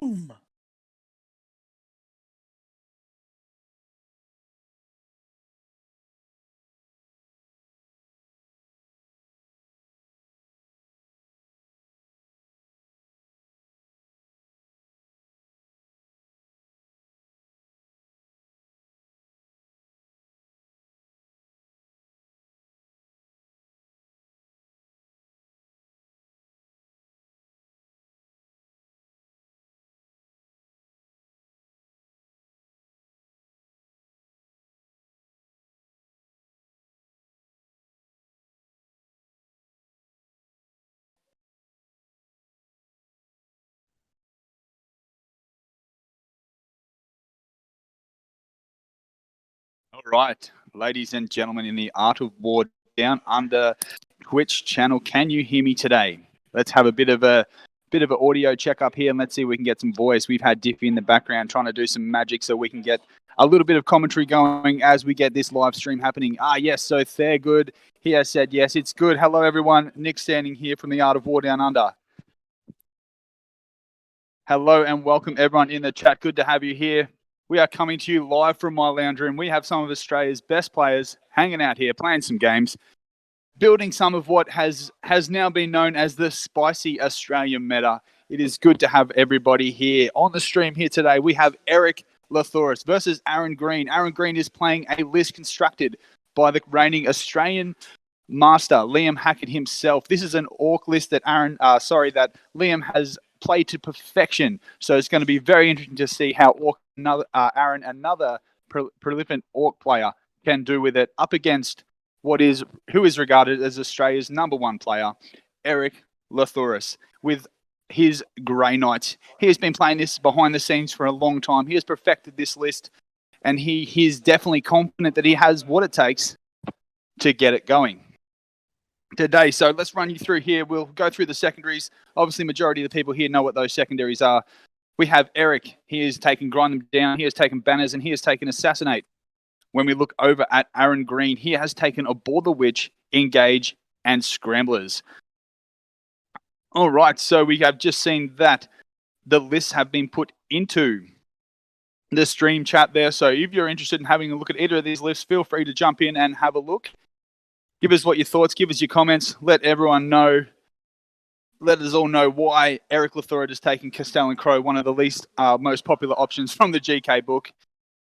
Boom. All right, ladies and gentlemen, in the Art of War Down Under Twitch channel, can you hear me today? Let's have a bit of an audio check up here, and let's see if we can get some voice. We've had Diffie in the background trying to do some magic so we can get a little bit of commentary going as we get this live stream happening. Yes, so they're good. He has said yes, it's good. Hello, everyone. Nick standing here from the Art of War Down Under. Hello and welcome everyone in the chat. Good to have you here. We are coming to you live from my lounge room. We have some of Australia's best players hanging out here, playing some games, building some of what has now been known as the spicy Australian meta. It is good to have everybody here on the stream here today. We have Erik Lathoris versus Aron Green. Aron Green is playing a list constructed by the reigning Australian master, Liam Hackett himself. This is an orc list that Liam has played to perfection. So it's going to be very interesting to see how Aron, another prolific orc player, can do with it up against who is regarded as Australia's number one player, Erik Lathoris, with his Grey Knights. He has been playing this behind the scenes for a long time. He has perfected this list, and he is definitely confident that he has what it takes to get it going today. So let's run you through here. We'll go through the secondaries. Obviously, majority of the people here know what those secondaries are. We have Erik. He has taken Grind Them Down. He has taken Banners, and he has taken Assassinate. When we look over at Aron Green, he has taken Abhor the Witch, Engage, and Scramblers. All right, so we have just seen that the lists have been put into the stream chat there. So if you're interested in having a look at either of these lists, feel free to jump in and have a look. Give us what your thoughts, give us your comments, let everyone know. Let us all know why Erik Lathoris has taken Castellan Crow, one of the least most popular options from the GK book.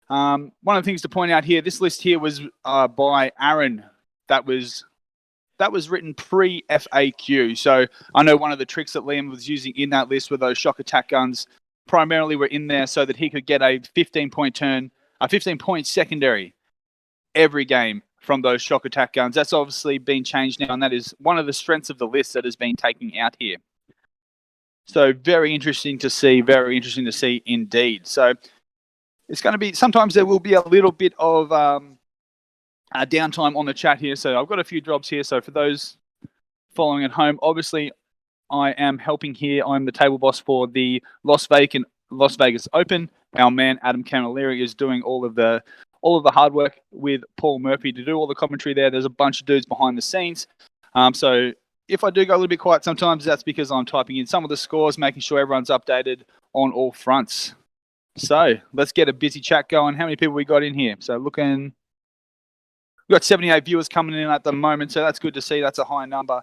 One of the things to point out here, this list here was by Aron. That was written pre-FAQ. So I know one of the tricks that Liam was using in that list were those shock attack guns. Primarily were in there so that he could get a 15-point secondary every game from those shock attack guns. That's obviously been changed now, and that is one of the strengths of the list that has been taken out here. So very interesting to see indeed. So it's going to be, sometimes there will be a little bit of downtime on the chat here. So I've got a few drops here. So for those following at home, obviously I am helping here. I'm the table boss for the Las Vegas Open. Our man Adam Camilleri is doing all of the hard work with Paul Murphy to do all the commentary there. There's a bunch of dudes behind the scenes. So if I do go a little bit quiet sometimes, that's because I'm typing in some of the scores, making sure everyone's updated on all fronts. So let's get a busy chat going. How many people we got in here? So we've got 78 viewers coming in at the moment, so that's good to see. That's a high number.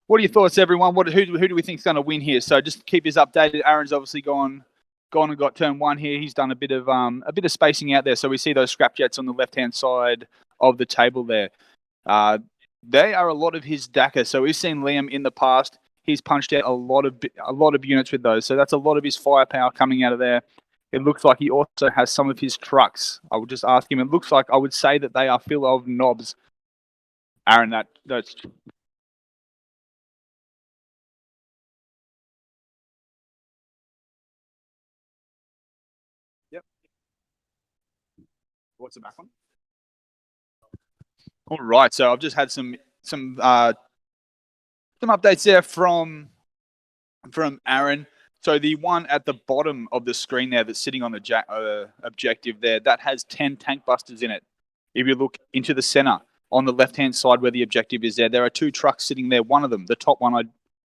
What are your thoughts, everyone? Who do we think is going to win here? So just keep us updated. Aron's obviously gone and got turn one here. He's done a bit of spacing out there. So we see those scrap jets on the left-hand side of the table there. They are a lot of his DACA. So we've seen Liam in the past. He's punched out a lot of units with those. So that's a lot of his firepower coming out of there. It looks like he also has some of his trucks. I would just ask him. It looks like I would say that they are full of knobs. Aron, that's... Yep. What's the back one? All right, so I've just had some updates there from Aron. So the one at the bottom of the screen there that's sitting on the objective there, that has 10 tank busters in it. If you look into the center on the left-hand side where the objective is there are 2 trucks sitting there. One of them, the top one,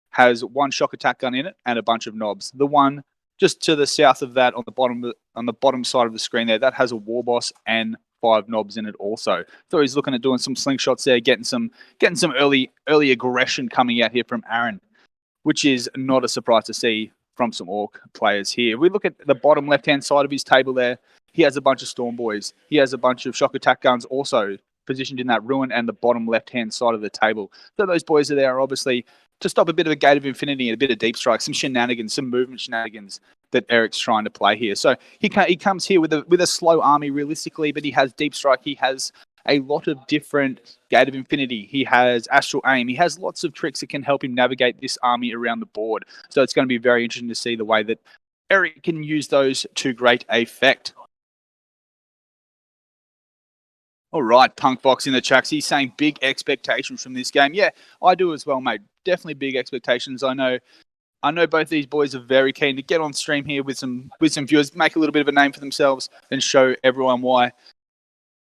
has 1 shock attack gun in it and a bunch of knobs. The one Just to the south of that, on the bottom side of the screen there, that has a War Boss and 5 knobs in it also. So he's looking at doing some slingshots there, getting some early aggression coming out here from Aron, which is not a surprise to see from some Orc players here. We look at the bottom left-hand side of his table there. He has a bunch of Storm Boys. He has a bunch of shock attack guns also positioned in that ruin and the bottom left-hand side of the table. So those boys are there, obviously, to stop a bit of a Gate of Infinity and a bit of deep strike, some shenanigans, some movement shenanigans that Erik's trying to play here. So he comes here with a slow army realistically, but he has deep strike. He has a lot of different Gate of Infinity. He has Astral Aim. He has lots of tricks that can help him navigate this army around the board. So it's going to be very interesting to see the way that Erik can use those to great effect. All right, Punkbox in the chat. He's saying big expectations from this game. Yeah, I do as well, mate. Definitely big expectations. I know both these boys are very keen to get on stream here with some viewers, make a little bit of a name for themselves, and show everyone why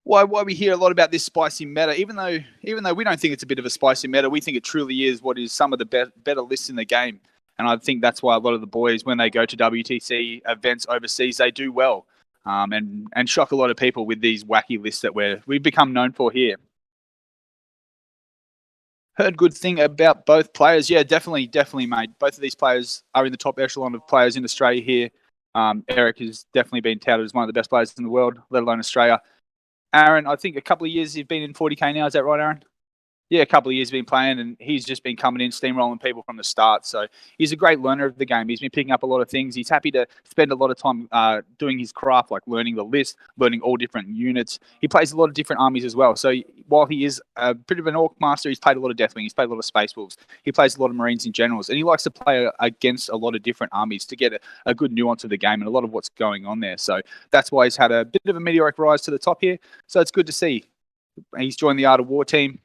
we hear a lot about this spicy meta. Even though we don't think it's a bit of a spicy meta, we think it truly is what is some of the better lists in the game. And I think that's why a lot of the boys, when they go to WTC events overseas, they do well. And shock a lot of people with these wacky lists that we've become known for here. Heard good thing about both players. Yeah, definitely, mate. Both of these players are in the top echelon of players in Australia here. Erik has definitely been touted as one of the best players in the world, let alone Australia. Aron, I think a couple of years you've been in 40k now. Is that right, Aron? Yeah, a couple of years been playing, and he's just been coming in, steamrolling people from the start. So he's a great learner of the game. He's been picking up a lot of things. He's happy to spend a lot of time doing his craft, like learning the list, learning all different units. He plays a lot of different armies as well. So while he is a bit of an Orc master, he's played a lot of Deathwing. He's played a lot of Space Wolves. He plays a lot of Marines and Generals, and he likes to play against a lot of different armies to get a good nuance of the game and a lot of what's going on there. So that's why he's had a bit of a meteoric rise to the top here. So it's good to see. He's joined the Art of War team.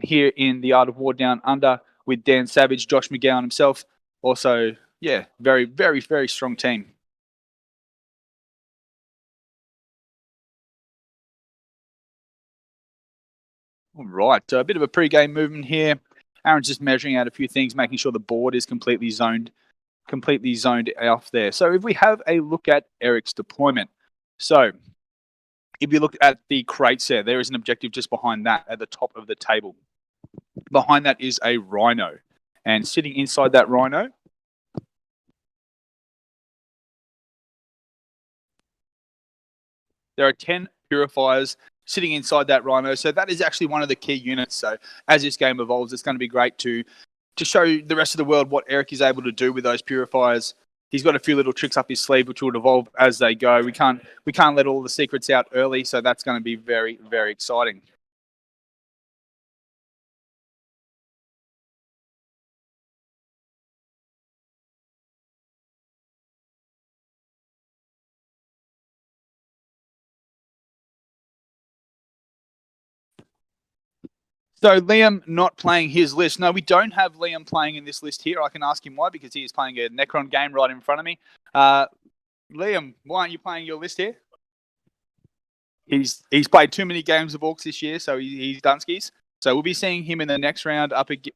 Here in the Art of War Down Under with Dan Savage, Josh McGowan himself. Also, yeah, very, very, very strong team. All right, a bit of a pre-game movement here. Aron's just measuring out a few things, making sure the board is completely zoned off there. So if we have a look at Erik's deployment. So if you look at the crates there is an objective just behind that at the top of the table. Behind that is a Rhino. And sitting inside that Rhino, there are 10 purifiers sitting inside that Rhino. So that is actually one of the key units. So as this game evolves, it's going to be great to show the rest of the world what Erik is able to do with those purifiers. He's got a few little tricks up his sleeve, which will evolve as they go. We can't let all the secrets out early, so that's going to be very, very exciting. So Liam not playing his list. No, we don't have Liam playing in this list here. I can ask him why, because he is playing a Necron game right in front of me. Liam, why aren't you playing your list here? He's played too many games of Orcs this year, so he's done skis. So we'll be seeing him in the next round up again.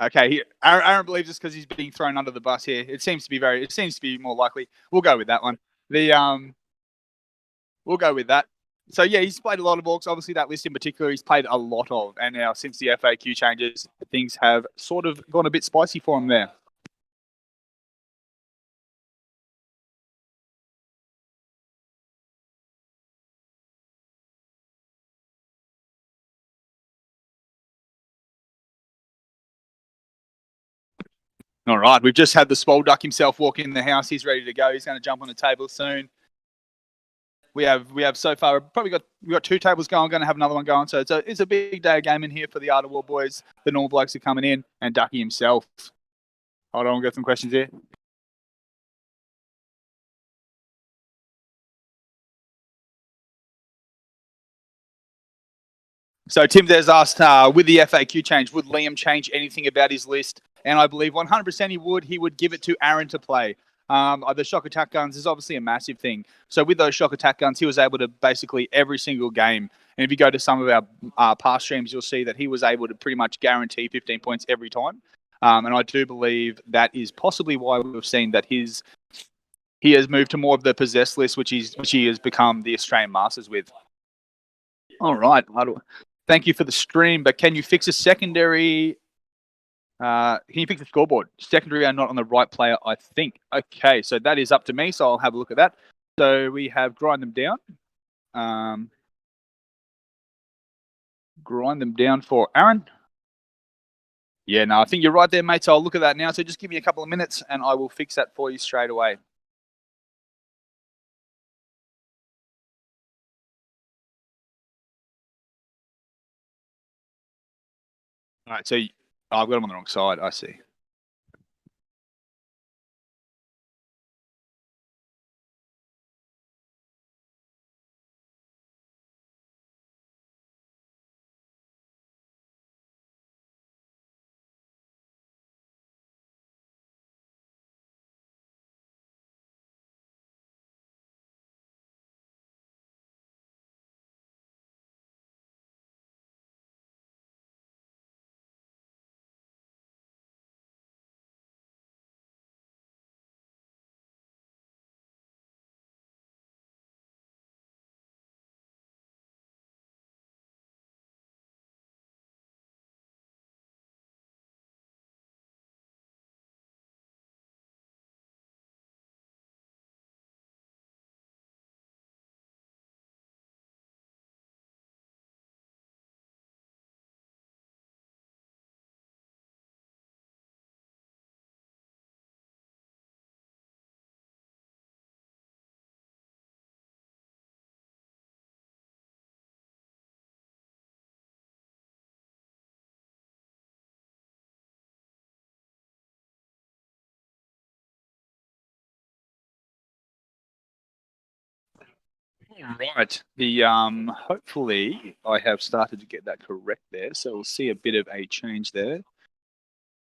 Okay, Aron believes this because he's being thrown under the bus here. It seems to be more likely. We'll go with that one. We'll go with that. So yeah, he's played a lot of Orcs. Obviously, that list in particular, he's played a lot of. And now, since the FAQ changes, things have sort of gone a bit spicy for him there. All right, we've just had the Spolduck himself walk in the house. He's ready to go. He's going to jump on the table soon. We have so far we got 2 tables going. Going to have another one going. So it's a big day of gaming here for the Art of War boys. The normal blokes are coming in, and Ducky himself. Hold on, we've got some questions here. So Tim Des asked, with the FAQ change, would Liam change anything about his list? And I believe 100% he would. He would give it to Aron to play. The shock attack guns is obviously a massive thing. So with those shock attack guns, he was able to basically every single game. And if you go to some of our past streams, you'll see that he was able to pretty much guarantee 15 points every time. And I do believe that is possibly why we've seen that he has moved to more of the possess list, which he has become the Australian Masters with. All right. Thank you for the stream, but can you fix a secondary? Can you fix the scoreboard? Secondary are not on the right player, I think. Okay, so that is up to me, so I'll have a look at that. So we have grind them down. Grind them down for Aron. Yeah, no, I think you're right there, mate. So I'll look at that now. So just give me a couple of minutes and I will fix that for you straight away. All right, so I've got them on the wrong side. I see. Right. The hopefully I have started to get that correct there. So we'll see a bit of a change there.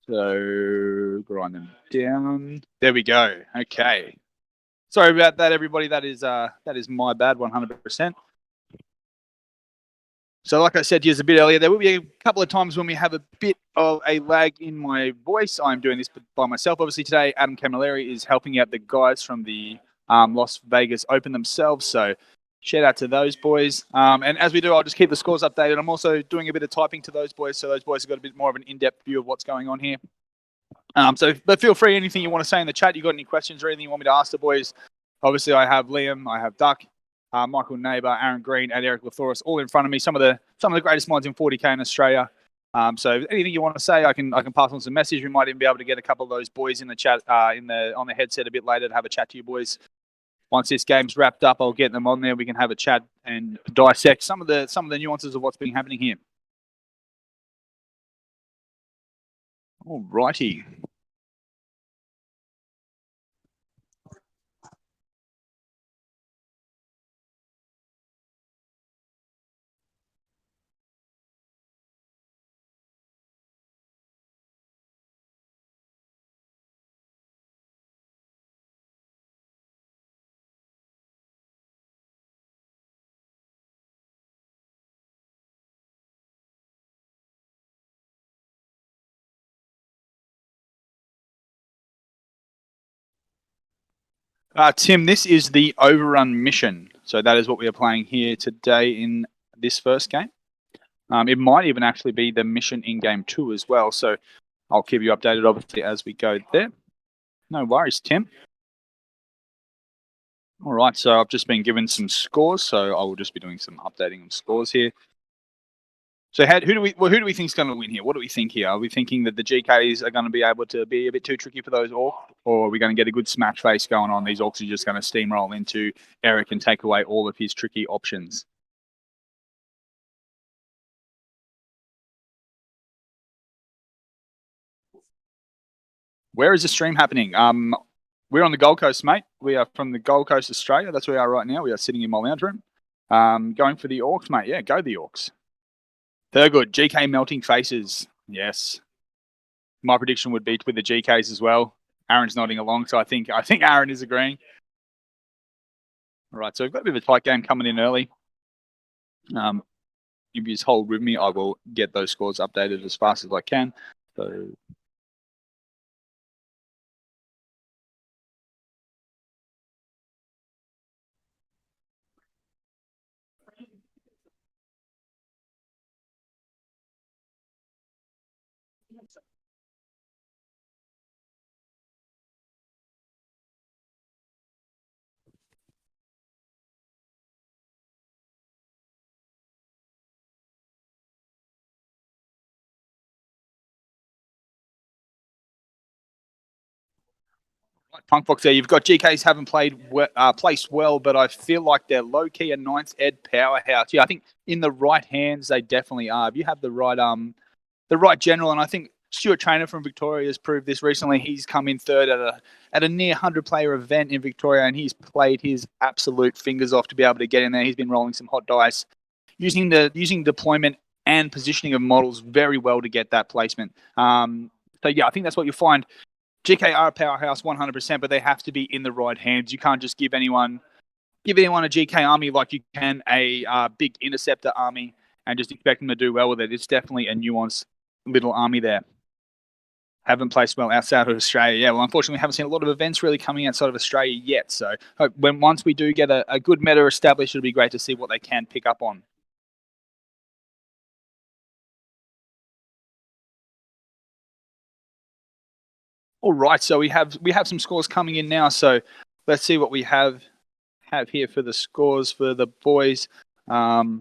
So grind them down. There we go. Okay. Sorry about that, everybody. That is my bad, 100%. So, like I said to you a bit earlier, there will be a couple of times when we have a bit of a lag in my voice. I'm doing this by myself. Obviously, today, Adam Camilleri is helping out the guys from the Las Vegas Open themselves. So, shout out to those boys. And as we do, I'll just keep the scores updated. I'm also doing a bit of typing to those boys, so those boys have got a bit more of an in-depth view of what's going on here. But feel free, anything you want to say in the chat. You got any questions or anything you want me to ask the boys? Obviously, I have Liam, I have Duck, Michael Neighbour, Aaron Green, and Erik Lathoris all in front of me. Some of the greatest minds in 40k in Australia. So anything you want to say, I can pass on some message. We might even be able to get a couple of those boys in the chat on the headset a bit later to have a chat to you boys. Once this game's wrapped up, I'll get them on there. We can have a chat and dissect some of the nuances of what's been happening here. All righty. Tim, this is the overrun mission. So that is what we are playing here today in this first game. It might even actually be the mission in game 2 as well. So I'll keep you updated, obviously, as we go there. No worries, Tim. All right, so I've just been given some scores, so I will just be doing some updating on scores here. So who do we think is going to win here? What do we think here? Are we thinking that the GKs are going to be able to be a bit too tricky for those orcs, or are we going to get a good smash face going on? These orcs are just going to steamroll into Erik and take away all of his tricky options. Where is the stream happening? We're on the Gold Coast, mate. We are from the Gold Coast, Australia. That's where we are right now. We are sitting in my lounge room. Going for the orcs, mate. Yeah, go the orcs. They're good. GK melting faces. Yes. My prediction would be with the GKs as well. Aaron's nodding along, so I think Aron is agreeing. All right, so we've got a bit of a tight game coming in early. If you just hold with me, I will get those scores updated as fast as I can. So Like Punk Fox there, you've got GKs haven't placed well, but I feel like they're low key a ninth ed powerhouse. Yeah, I think in the right hands they definitely are. If you have the right general, and I think Stuart Trainer from Victoria has proved this recently. He's come in third at a near 100-player event in Victoria, and he's played his absolute fingers off to be able to get in there. He's been rolling some hot dice, using deployment and positioning of models very well to get that placement. So yeah, I think that's what you'll find. GK are a powerhouse 100%, but they have to be in the right hands. You can't just give anyone a GK army like you can a big interceptor army and just expect them to do well with it. It's definitely a nuanced little army there. Haven't placed well outside of Australia. Yeah, well, unfortunately, we haven't seen a lot of events really coming outside of Australia yet. So once we do get a good meta established, it'll be great to see what they can pick up on. All right, so we have some scores coming in now. So let's see what we have here for the scores for the boys. All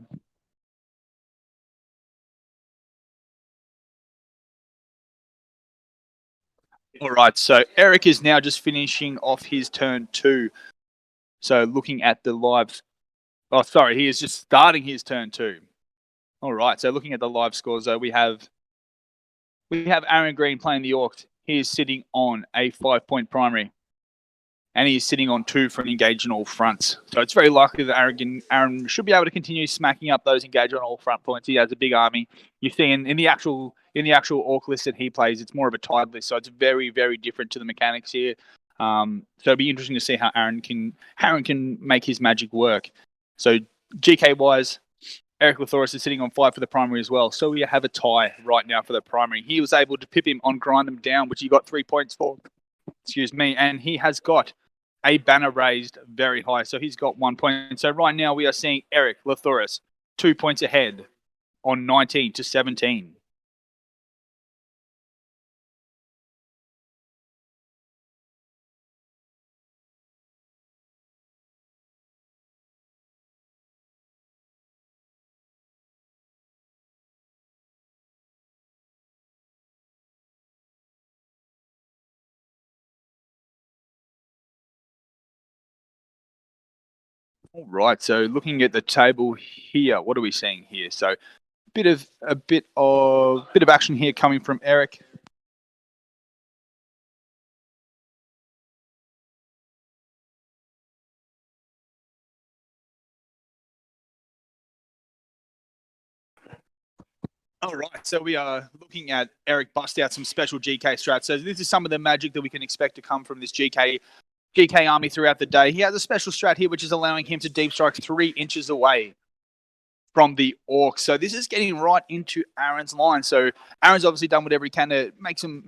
right, so Erik is now just finishing off his turn 2. So looking at the live, oh sorry, he is just starting his turn 2. All right, so looking at the live scores, though, we have Aaron Green playing the Orcs. He is sitting on a 5-point primary, and he's sitting on 2 for an engage on all fronts. So it's very likely that Aaron should be able to continue smacking up those engage on all front points. He has a big army. You see in the actual Orc list that he plays, it's more of a tide list, so it's very, very different to the mechanics here. So it'll be interesting to see how Aaron can make his magic work. So GK wise, Erik Lathoris is sitting on 5 for the primary as well. So we have a tie right now for the primary. He was able to pip him on Grind Them Down, which he got 3 points for. Excuse me. And he has got a banner raised very high. So he's got 1 point. So right now we are seeing Erik Lathoris 2 points ahead on 19 to 17. All right. So looking at the table here, what are we seeing here? So a bit of action here coming from Erik. All right, so we are looking at Erik bust out some special GK strats. So this is some of the magic that we can expect to come from this GK army throughout the day. He has a special strat here, which is allowing him to deep strike 3 inches away from the Orc. So this is getting right into Aron's line. So Aron's obviously done whatever he can to make some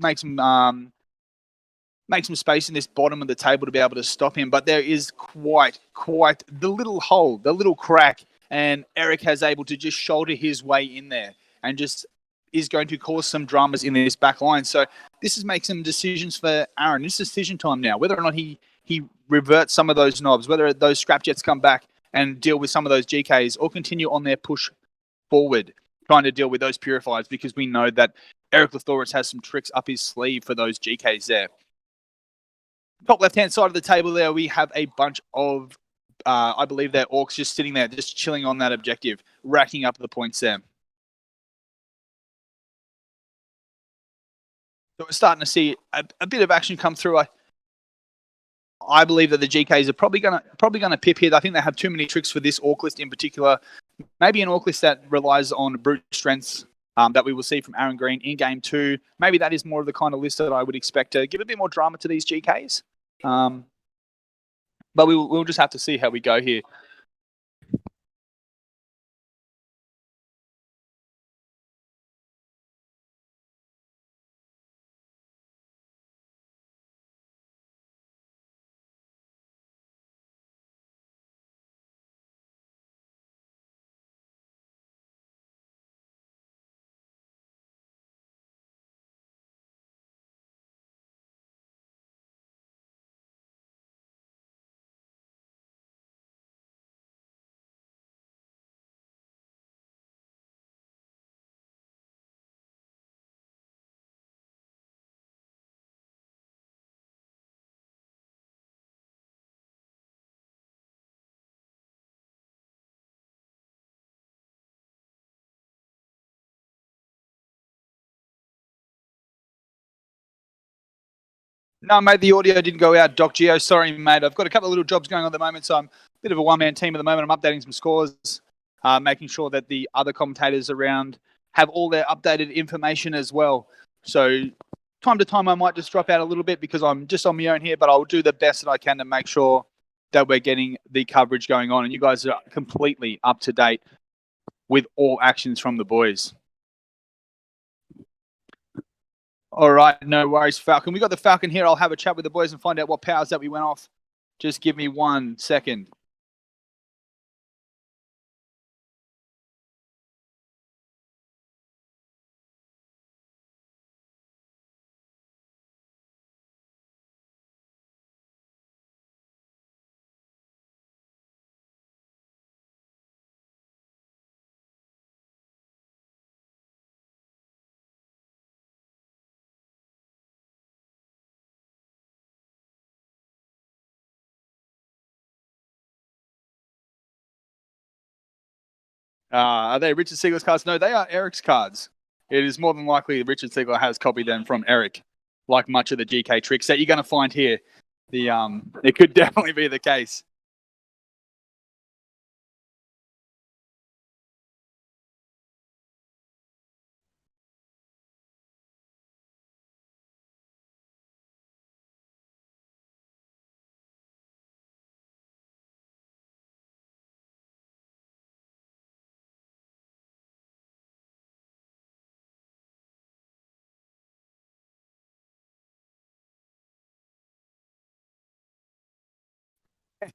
space in this bottom of the table to be able to stop him. But there is quite the little hole, the little crack, and Erik has able to just shoulder his way in there and just is going to cause some dramas in this back line. So this is making some decisions for Aron. It's decision time now, whether or not he reverts some of those knobs, whether those scrapjets come back and deal with some of those GKs or continue on their push forward, trying to deal with those purifiers, because we know that Erik Lathoris has some tricks up his sleeve for those GKs there. Top left-hand side of the table there, we have a bunch of, I believe they're Orcs just sitting there, just chilling on that objective, racking up the points there. So we're starting to see a bit of action come through. I believe that the GKs are probably gonna pip here. I think they have too many tricks for this Orc list in particular. Maybe an Orc list that relies on brute strengths that we will see from Aaron Green in game 2. Maybe that is more of the kind of list that I would expect to give a bit more drama to these GKs. But we'll just have to see how we go here. No, mate, the audio didn't go out. Doc Geo, sorry, mate. I've got a couple of little jobs going on at the moment, so I'm a bit of a one-man team at the moment. I'm updating some scores, making sure that the other commentators around have all their updated information as well. So time to time, I might just drop out a little bit because I'm just on my own here, but I'll do the best that I can to make sure that we're getting the coverage going on. And you guys are completely up to date with all actions from the boys. All right, no worries, Falcon. We got the Falcon here. I'll have a chat with the boys and find out what powers that we went off. Just give me 1 second. Are they Richard Siegler's cards? No, they are Erik's cards. It is more than likely Richard Siegler has copied them from Erik, like much of the GK tricks that you're going to find here. It could definitely be the case.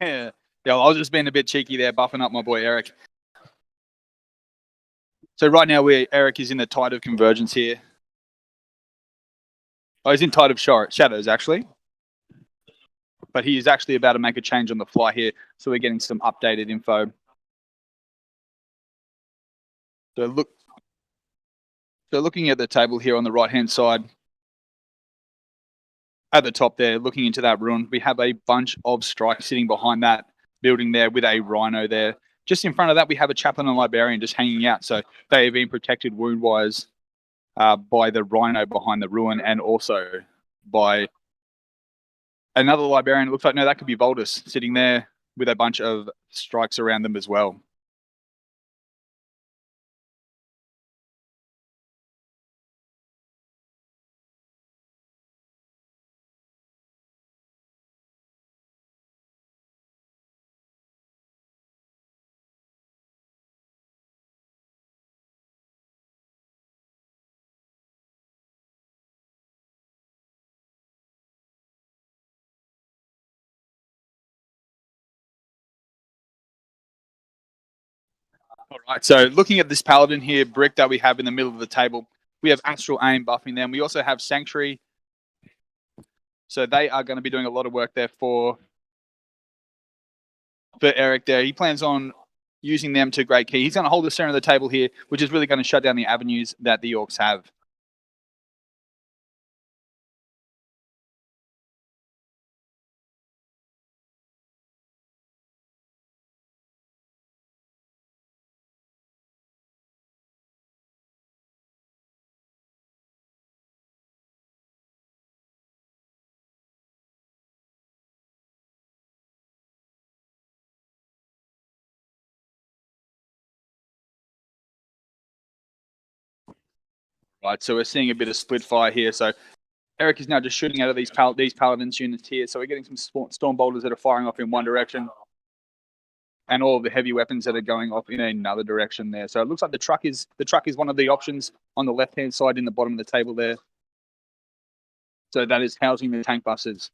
Yeah, I was just being a bit cheeky there, buffing up my boy Erik. So right now, Erik is in the tide of convergence here. Oh, he's in tide of shadows, actually. But he is actually about to make a change on the fly here. So we're getting some updated info. So looking at the table here on the right-hand side, at the top there, looking into that ruin, we have a bunch of strikes sitting behind that building there with a rhino there. Just in front of that, we have a chaplain and librarian just hanging out. So they have been protected wound-wise by the rhino behind the ruin and also by another librarian. It looks like, no, that could be Voldus sitting there with a bunch of strikes around them as well. All right, so looking at this paladin here, brick that we have in the middle of the table, we have Astral Aim buffing them. We also have Sanctuary. So they are going to be doing a lot of work there for Erik there. He plans on using them to great key. He's going to hold the center of the table here, which is really going to shut down the avenues that the Orcs have. Right, so we're seeing a bit of split fire here. So Erik is now just shooting out of these paladins units here. So we're getting some storm bolters that are firing off in one direction, and all of the heavy weapons that are going off in another direction there. So it looks like the truck is one of the options on the left hand side in the bottom of the table there. So that is housing the tank busters.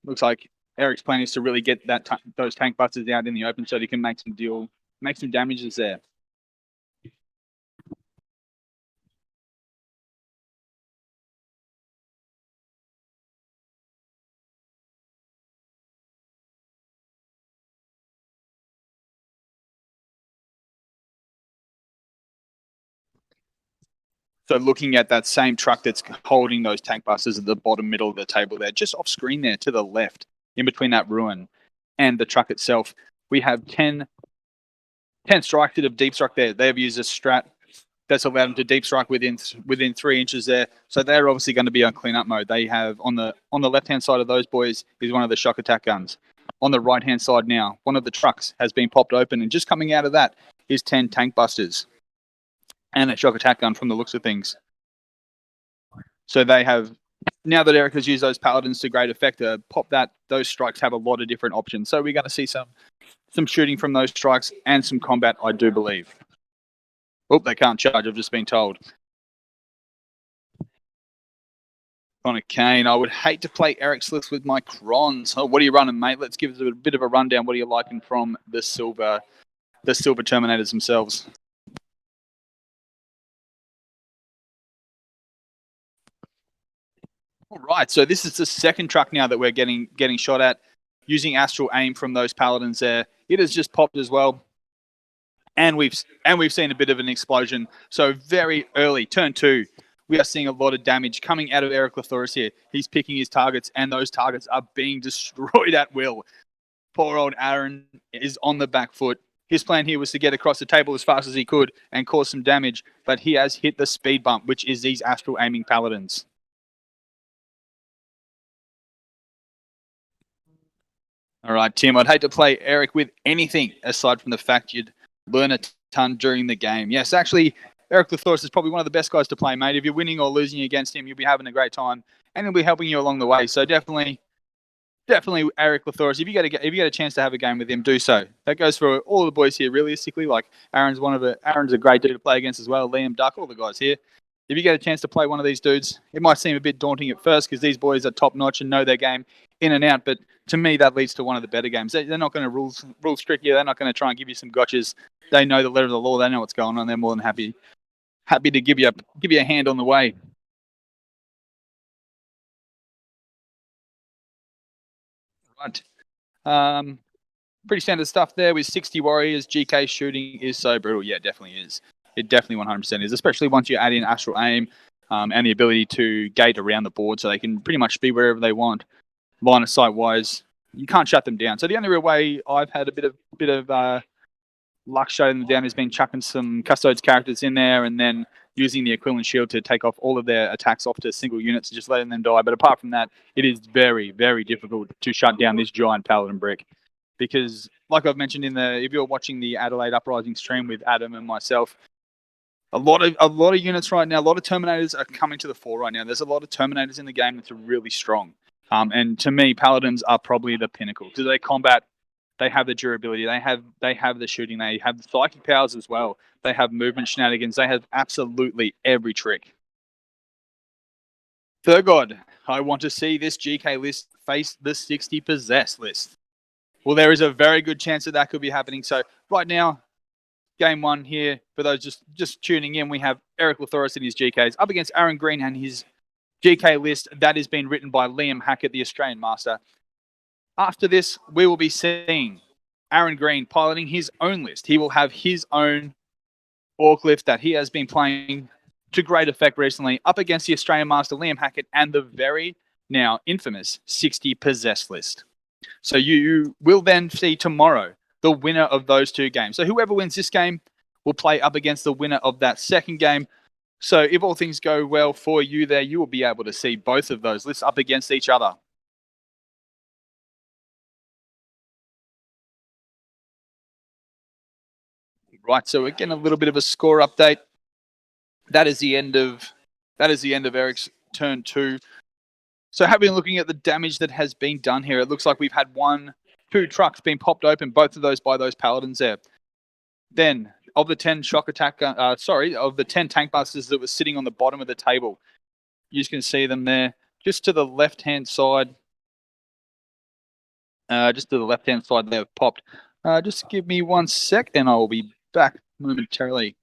Looks like Erik's plan is to really get those tank busters out in the open so that he can make some damages there. So looking at that same truck that's holding those tank busters at the bottom middle of the table there, just off screen there to the left, in between that ruin and the truck itself, we have 10 strikes that have deep struck there. They have used a strat that's allowed them to deep strike within 3 inches there. So they're obviously going to be on clean-up mode. They have on the left-hand side of those boys is one of the shock attack guns. On the right-hand side now, one of the trucks has been popped open, and just coming out of that is 10 tank busters and a shock attack gun from the looks of things. So they have, now that Erik has used those paladins to great effect, those strikes have a lot of different options. So we're going to see some shooting from those strikes and some combat, I do believe. Oh, they can't charge, I've just been told. Connor Kane, I would hate to play Erik's list with my Crons. Oh, what are you running, mate? Let's give us a bit of a rundown. What are you liking from the silver Terminators themselves? All right, so this is the second truck now that we're getting shot at using astral aim from those paladins there. It has just popped as well. And we've seen a bit of an explosion. So very early, turn 2, we are seeing a lot of damage coming out of Erik Lathoris here. He's picking his targets, and those targets are being destroyed at will. Poor old Aron is on the back foot. His plan here was to get across the table as fast as he could and cause some damage, but he has hit the speed bump, which is these astral aiming paladins. All right, Tim, I'd hate to play Erik with anything aside from the fact you'd learn a ton during the game. Yes, actually, Erik Lathoris is probably one of the best guys to play, mate. If you're winning or losing against him, you'll be having a great time, and he'll be helping you along the way. So definitely Erik Lathoris. If you get a chance to have a game with him, do so. That goes for all the boys here. Realistically, like Aron's a great dude to play against as well. Liam, Duck, all the guys here. If you get a chance to play one of these dudes, it might seem a bit daunting at first because these boys are top notch and know their game in and out. But to me, that leads to one of the better games. They're not going to rule strict you. They're not going to try and give you some gotchas. They know the letter of the law. They know what's going on. They're more than happy to give you a hand on the way. Right. Pretty standard stuff there with 60 warriors. GK shooting is so brutal. Yeah, it definitely is. It definitely 100% is, especially once you add in astral aim and the ability to gate around the board so they can pretty much be wherever they want. Line of sight wise, you can't shut them down. So the only real way I've had a bit of luck shutting them down has been chucking some Custodes characters in there and then using the equivalent shield to take off all of their attacks off to single units and just letting them die. But apart from that, it is very, very difficult to shut down this giant paladin brick. Because, like I've mentioned if you're watching the Adelaide Uprising stream with Adam and myself, a lot of units right now, a lot of Terminators are coming to the fore right now. There's a lot of Terminators in the game that's really strong. And to me, Paladins are probably the pinnacle because they combat. They have the durability. They have the shooting. They have the psychic powers as well. They have movement shenanigans. They have absolutely every trick. Third God, I want to see this GK list face the 60 possessed list. Well, there is a very good chance that could be happening. So right now, game 1 here, for those just tuning in, we have Erik Lathoris and his GKs up against Aaron Green and his GK list that has been written by Liam Hackett, the Australian Master. After this, we will be seeing Aaron Green piloting his own list. He will have his own orc lift that he has been playing to great effect recently up against the Australian Master Liam Hackett and the very now infamous 60 possessed list. So you will then see tomorrow the winner of those two games. So whoever wins this game will play up against the winner of that second game. So if all things go well for you there, you will be able to see both of those lists up against each other. Right, so again, a little bit of a score update. That is the end of Erik's turn 2. So having looking at the damage that has been done here, it looks like we've had 2 trucks being popped open, both of those by those paladins there. Then, of the 10 of the 10 tank busters that were sitting on the bottom of the table, you can see them there, just to the left-hand side. They've popped. Just give me 1 sec, and I will be back momentarily.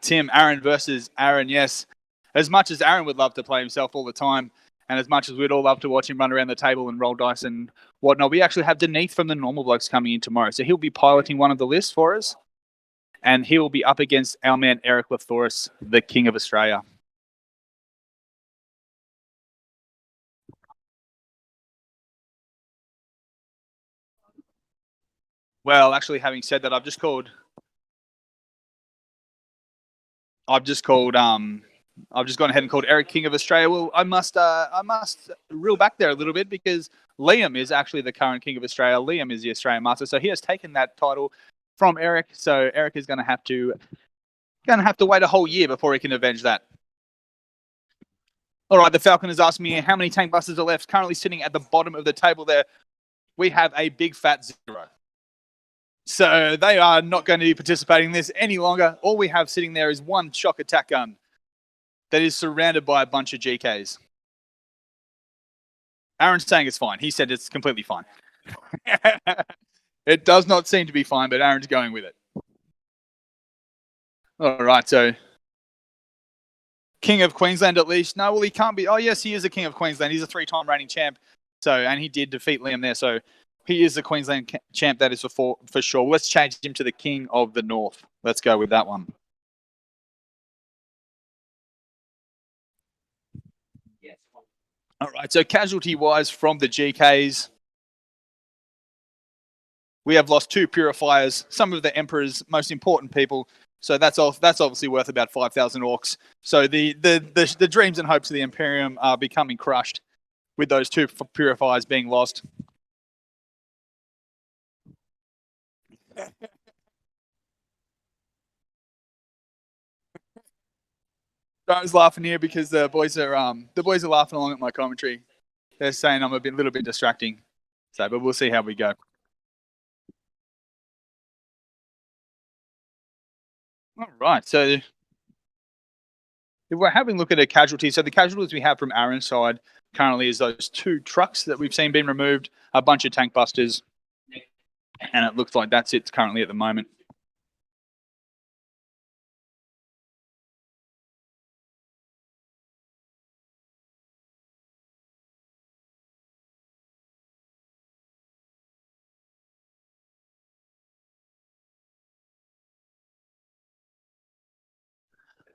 Tim, Aron versus Aron, yes. As much as Aron would love to play himself all the time, And as much as we'd all love to watch him run around the table and roll dice and whatnot, we actually have Denise from the Normal Blokes coming in tomorrow. So he'll be piloting one of the lists for us. And he will be up against our man, Erik Lathoris, the King of Australia. Well, actually, having said that, I've just called. I've just gone ahead and called Erik King of Australia. Well, I must reel back there a little bit because Liam is actually the current King of Australia. Liam is the Australian Master, so he has taken that title from Erik. So Erik is going to have to wait a whole year before he can avenge that. All right, the Falcon has asked me how many tank busters are left. Currently sitting at the bottom of the table there, we have a big fat 0. So they are not going to be participating in this any longer. All we have sitting there is one shock attack gun that is surrounded by a bunch of GKs. Aron's saying it's fine. He said it's completely fine. It does not seem to be fine, but Aron's going with it. All right, so King of Queensland at least. No, well, he can't be. Oh, yes, he is a King of Queensland. He's a 3-time reigning champ. So, and he did defeat Liam there. So he is the Queensland champ. That is for sure. Let's change him to the King of the North. Let's go with that one. All right, so casualty-wise from the GKs, we have lost 2 purifiers, some of the Emperor's most important people. So that's obviously worth about 5,000 orcs. So the dreams and hopes of the Imperium are becoming crushed with those 2 purifiers being lost. I was laughing here because the boys are laughing along at my commentary. They're saying I'm a little bit distracting. So, but we'll see how we go. All right. So if we're having a look at a casualty, so the casualties we have from Aron's side currently is those 2 trucks that we've seen being removed, a bunch of tank busters, and it looks like that's it currently at the moment.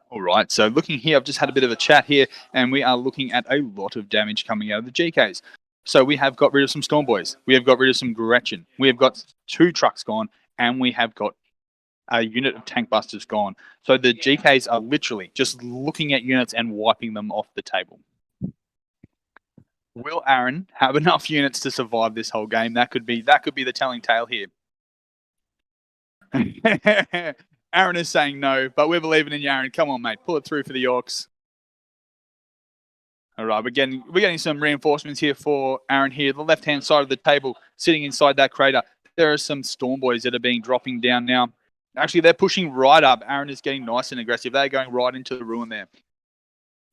All right, so looking here, I've just had a bit of a chat here, and we are looking at a lot of damage coming out of the GKs. So we have got rid of some Storm Boys. We have got rid of some Gretchen. We have got 2 trucks gone, and we have got a unit of tank busters gone. So the GKs are literally just looking at units and wiping them off the table. Will Aron have enough units to survive this whole game? That could be the telling tale here. Aron is saying no, but we're believing in you, Aron. Come on, mate. Pull it through for the Orcs. All right, we're getting some reinforcements here for Aron here. The left-hand side of the table, sitting inside that crater, there are some Storm Boys that are dropping down now. Actually, they're pushing right up. Aron is getting nice and aggressive. They're going right into the ruin there.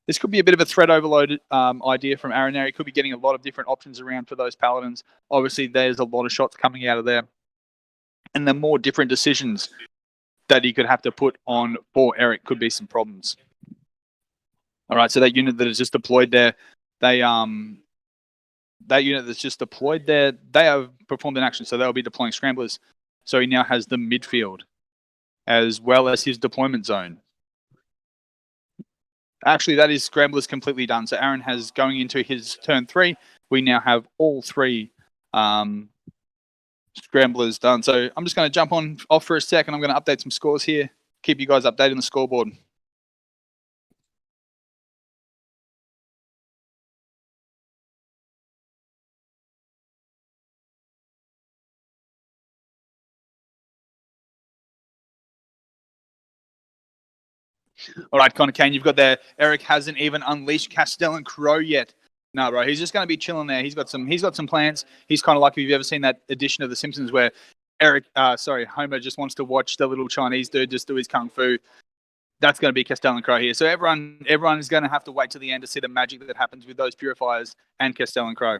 This could be a bit of a threat overload idea from Aron there. He could be getting a lot of different options around for those Paladins. Obviously, there's a lot of shots coming out of there. And the more different decisions that he could have to put on for Erik could be some problems. All right, so that unit that is just deployed there, that unit that's just deployed there, they have performed an action, so they'll be deploying scramblers. So he now has the midfield as well as his deployment zone. Actually, that is scramblers completely done. So Aron has going into his turn 3. We now have all 3 scramblers done. So I'm just going to jump off for a sec, and I'm going to update some scores here. Keep you guys updated on the scoreboard. All right, Connor Kane, you've got there. Erik hasn't even unleashed Castellan Crow yet. No, bro, he's just going to be chilling there. He's got some plans. He's kind of like if you've ever seen that edition of The Simpsons where Homer just wants to watch the little Chinese dude just do his kung fu. That's going to be Castellan Crow here. So everyone is going to have to wait to the end to see the magic that happens with those purifiers and Castellan Crow.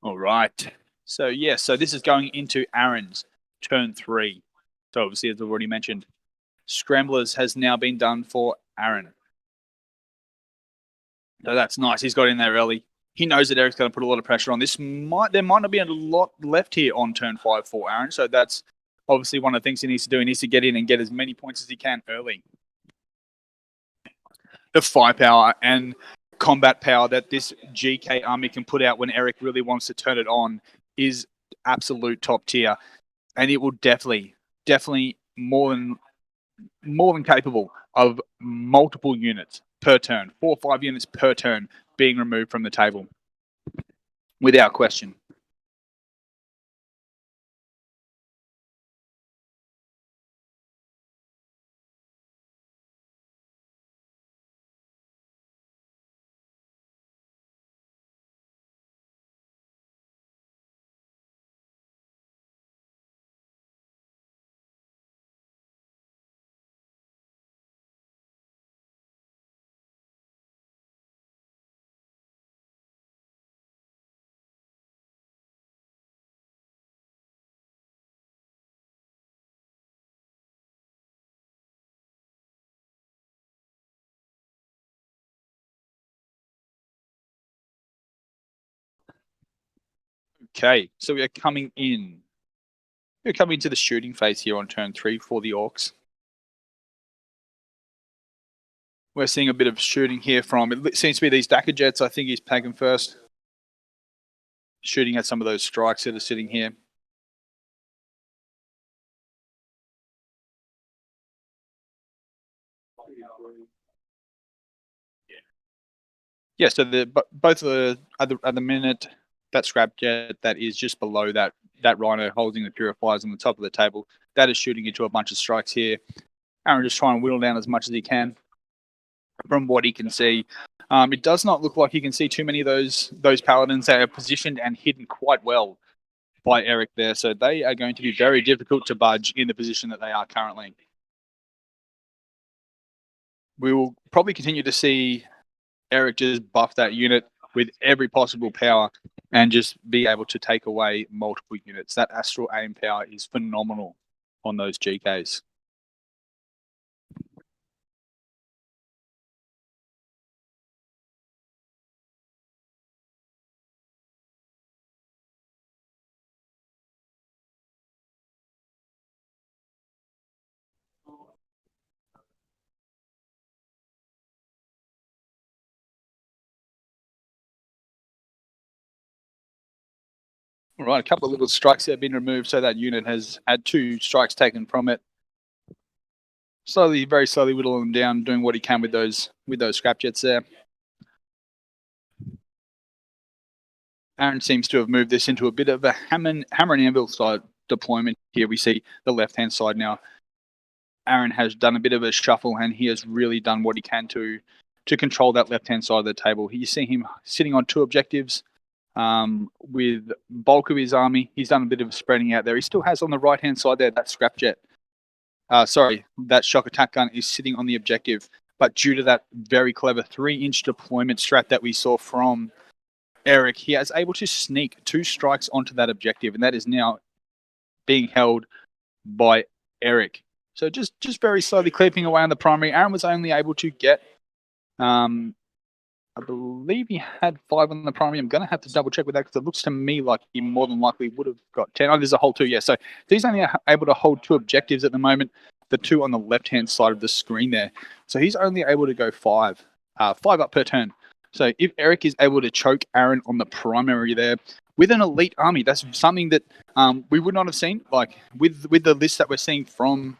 All right. So this is going into Aron's turn 3. So obviously, as I've already mentioned, Scramblers has now been done for Aron. So that's nice. He's got in there early. He knows that Eric's going to put a lot of pressure on. There might not be a lot left here on turn 5 for Aron. So that's obviously one of the things he needs to do. He needs to get in and get as many points as he can early. The firepower and combat power that this GK army can put out when Erik really wants to turn it on is absolute top tier, and it will definitely more than capable of multiple units per turn, 4 or 5 units per turn being removed from the table, without question. Okay, so we are coming in. We're coming to the shooting phase here on turn 3 for the Orcs. We're seeing a bit of shooting here from, it seems to be these Dakar Jets. I think he's pegging first. Shooting at some of those strikes that are sitting here. Yeah, so both at the minute, that scrap jet that is just below that rhino holding the purifiers on the top of the table, that is shooting into a bunch of strikes here. Aron just trying to whittle down as much as he can from what he can see. It does not look like he can see too many of those paladins that are positioned and hidden quite well by Erik there. So they are going to be very difficult to budge in the position that they are currently. We will probably continue to see Erik just buff that unit with every possible power and just be able to take away multiple units. That astral aim power is phenomenal on those GKs. All right, a couple of little strikes have been removed, so that unit has had 2 strikes taken from it. Very slowly whittling them down, doing what he can with those scrap jets there. Aron seems to have moved this into a bit of a hammer and anvil side deployment. Here we see the left-hand side now. Aron has done a bit of a shuffle, and he has really done what he can to control that left-hand side of the table. You see him sitting on 2 objectives. With bulk of his army, he's done a bit of spreading out there. He still has on the right-hand side there that scrap jet. That shock attack gun is sitting on the objective. But due to that very clever 3-inch deployment strat that we saw from Erik, he is able to sneak 2 strikes onto that objective, and that is now being held by Erik. So just very slowly clipping away on the primary. Aron was only able to get, I believe he had 5 on the primary. I'm going to have to double check with that because it looks to me like he more than likely would have got 10. Oh, there's a whole 2, yeah. So he's only able to hold 2 objectives at the moment, the 2 on the left-hand side of the screen there. So he's only able to go 5 up per turn. So if Erik is able to choke Aron on the primary there with an elite army, that's something that we would not have seen. Like with the list that we're seeing from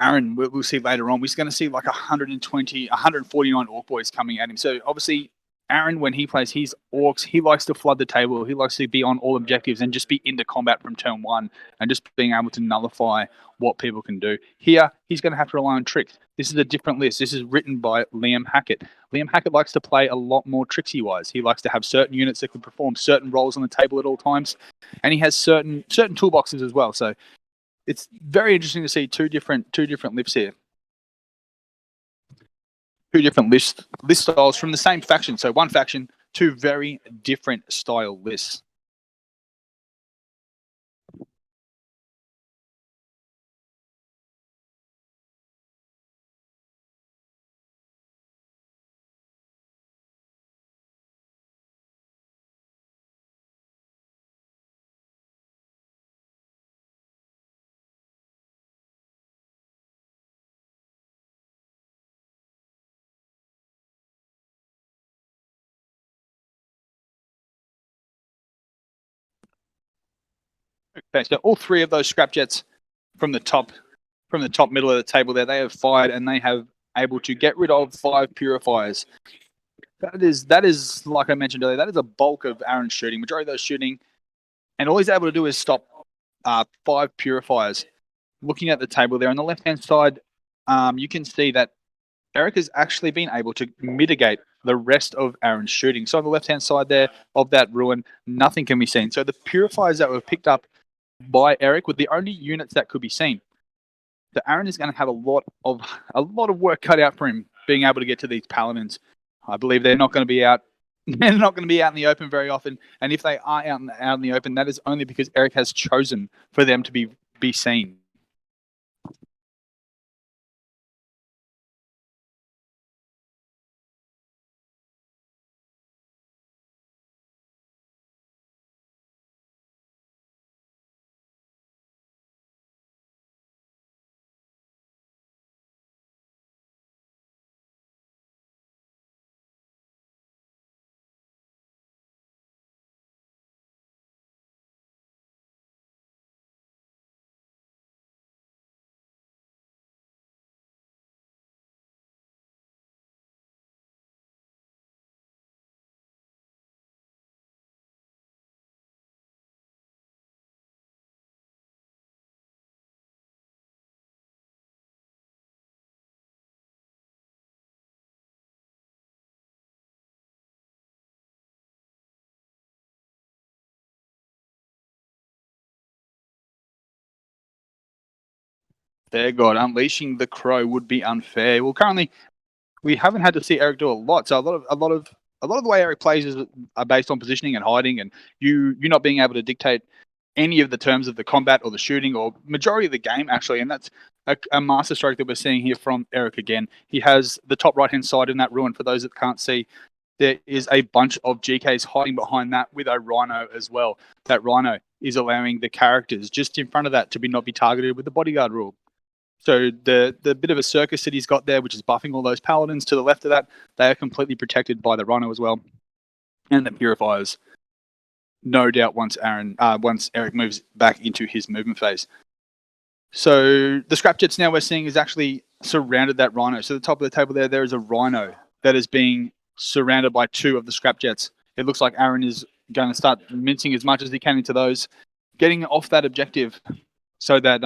Aron, we'll see later on, we're going to see like 120, 149 Orc boys coming at him. So obviously, Aron, when he plays his Orcs, he likes to flood the table. He likes to be on all objectives and just be into combat from turn 1 and just being able to nullify what people can do. Here, he's going to have to rely on tricks. This is a different list. This is written by Liam Hackett. Liam Hackett likes to play a lot more tricksy-wise. He likes to have certain units that can perform certain roles on the table at all times, and he has certain toolboxes as well. So it's very interesting to see two different lists here. 2 different list styles from the same faction. So one faction two very different style lists. Okay, so all three of those scrapjets from the top middle of the table there, they have fired and they have able to get rid of 5 purifiers. That is like I mentioned earlier, that is a bulk of Aron's shooting. Majority of those shooting, and all he's able to do is stop 5 purifiers. Looking at the table there on the left hand side, you can see that Erik has actually been able to mitigate the rest of Aron's shooting. So on the left hand side there of that ruin, nothing can be seen. So the purifiers that were picked up by Erik were the only units that could be seen. So Aron is going to have a lot of work cut out for him being able to get to these paladins. I believe they're not going to be out. They're not going to be out in the open very often, and if they are out in the open, that is only because Erik has chosen for them to be seen. Fair God, unleashing the crow would be unfair. Well, currently we haven't had to see Erik do a lot, so a lot of the way Erik plays is are based on positioning and hiding, and you not being able to dictate any of the terms of the combat or the shooting or majority of the game actually, and that's a master stroke that we're seeing here from Erik again. He has the top right hand side in that ruin. For those that can't see, there is a bunch of GKs hiding behind that with a rhino as well. That rhino is allowing the characters just in front of that to not be targeted with the bodyguard rule. So the bit of a circus that he's got there, which is buffing all those paladins to the left of that, they are completely protected by the rhino as well, and the purifiers. No doubt once Erik moves back into his movement phase. So the scrapjets now we're seeing is actually surrounded that rhino. So the top of the table there is a rhino that is being surrounded by 2 of the scrapjets. It looks like Aron is going to start mincing as much as he can into those, getting off that objective so that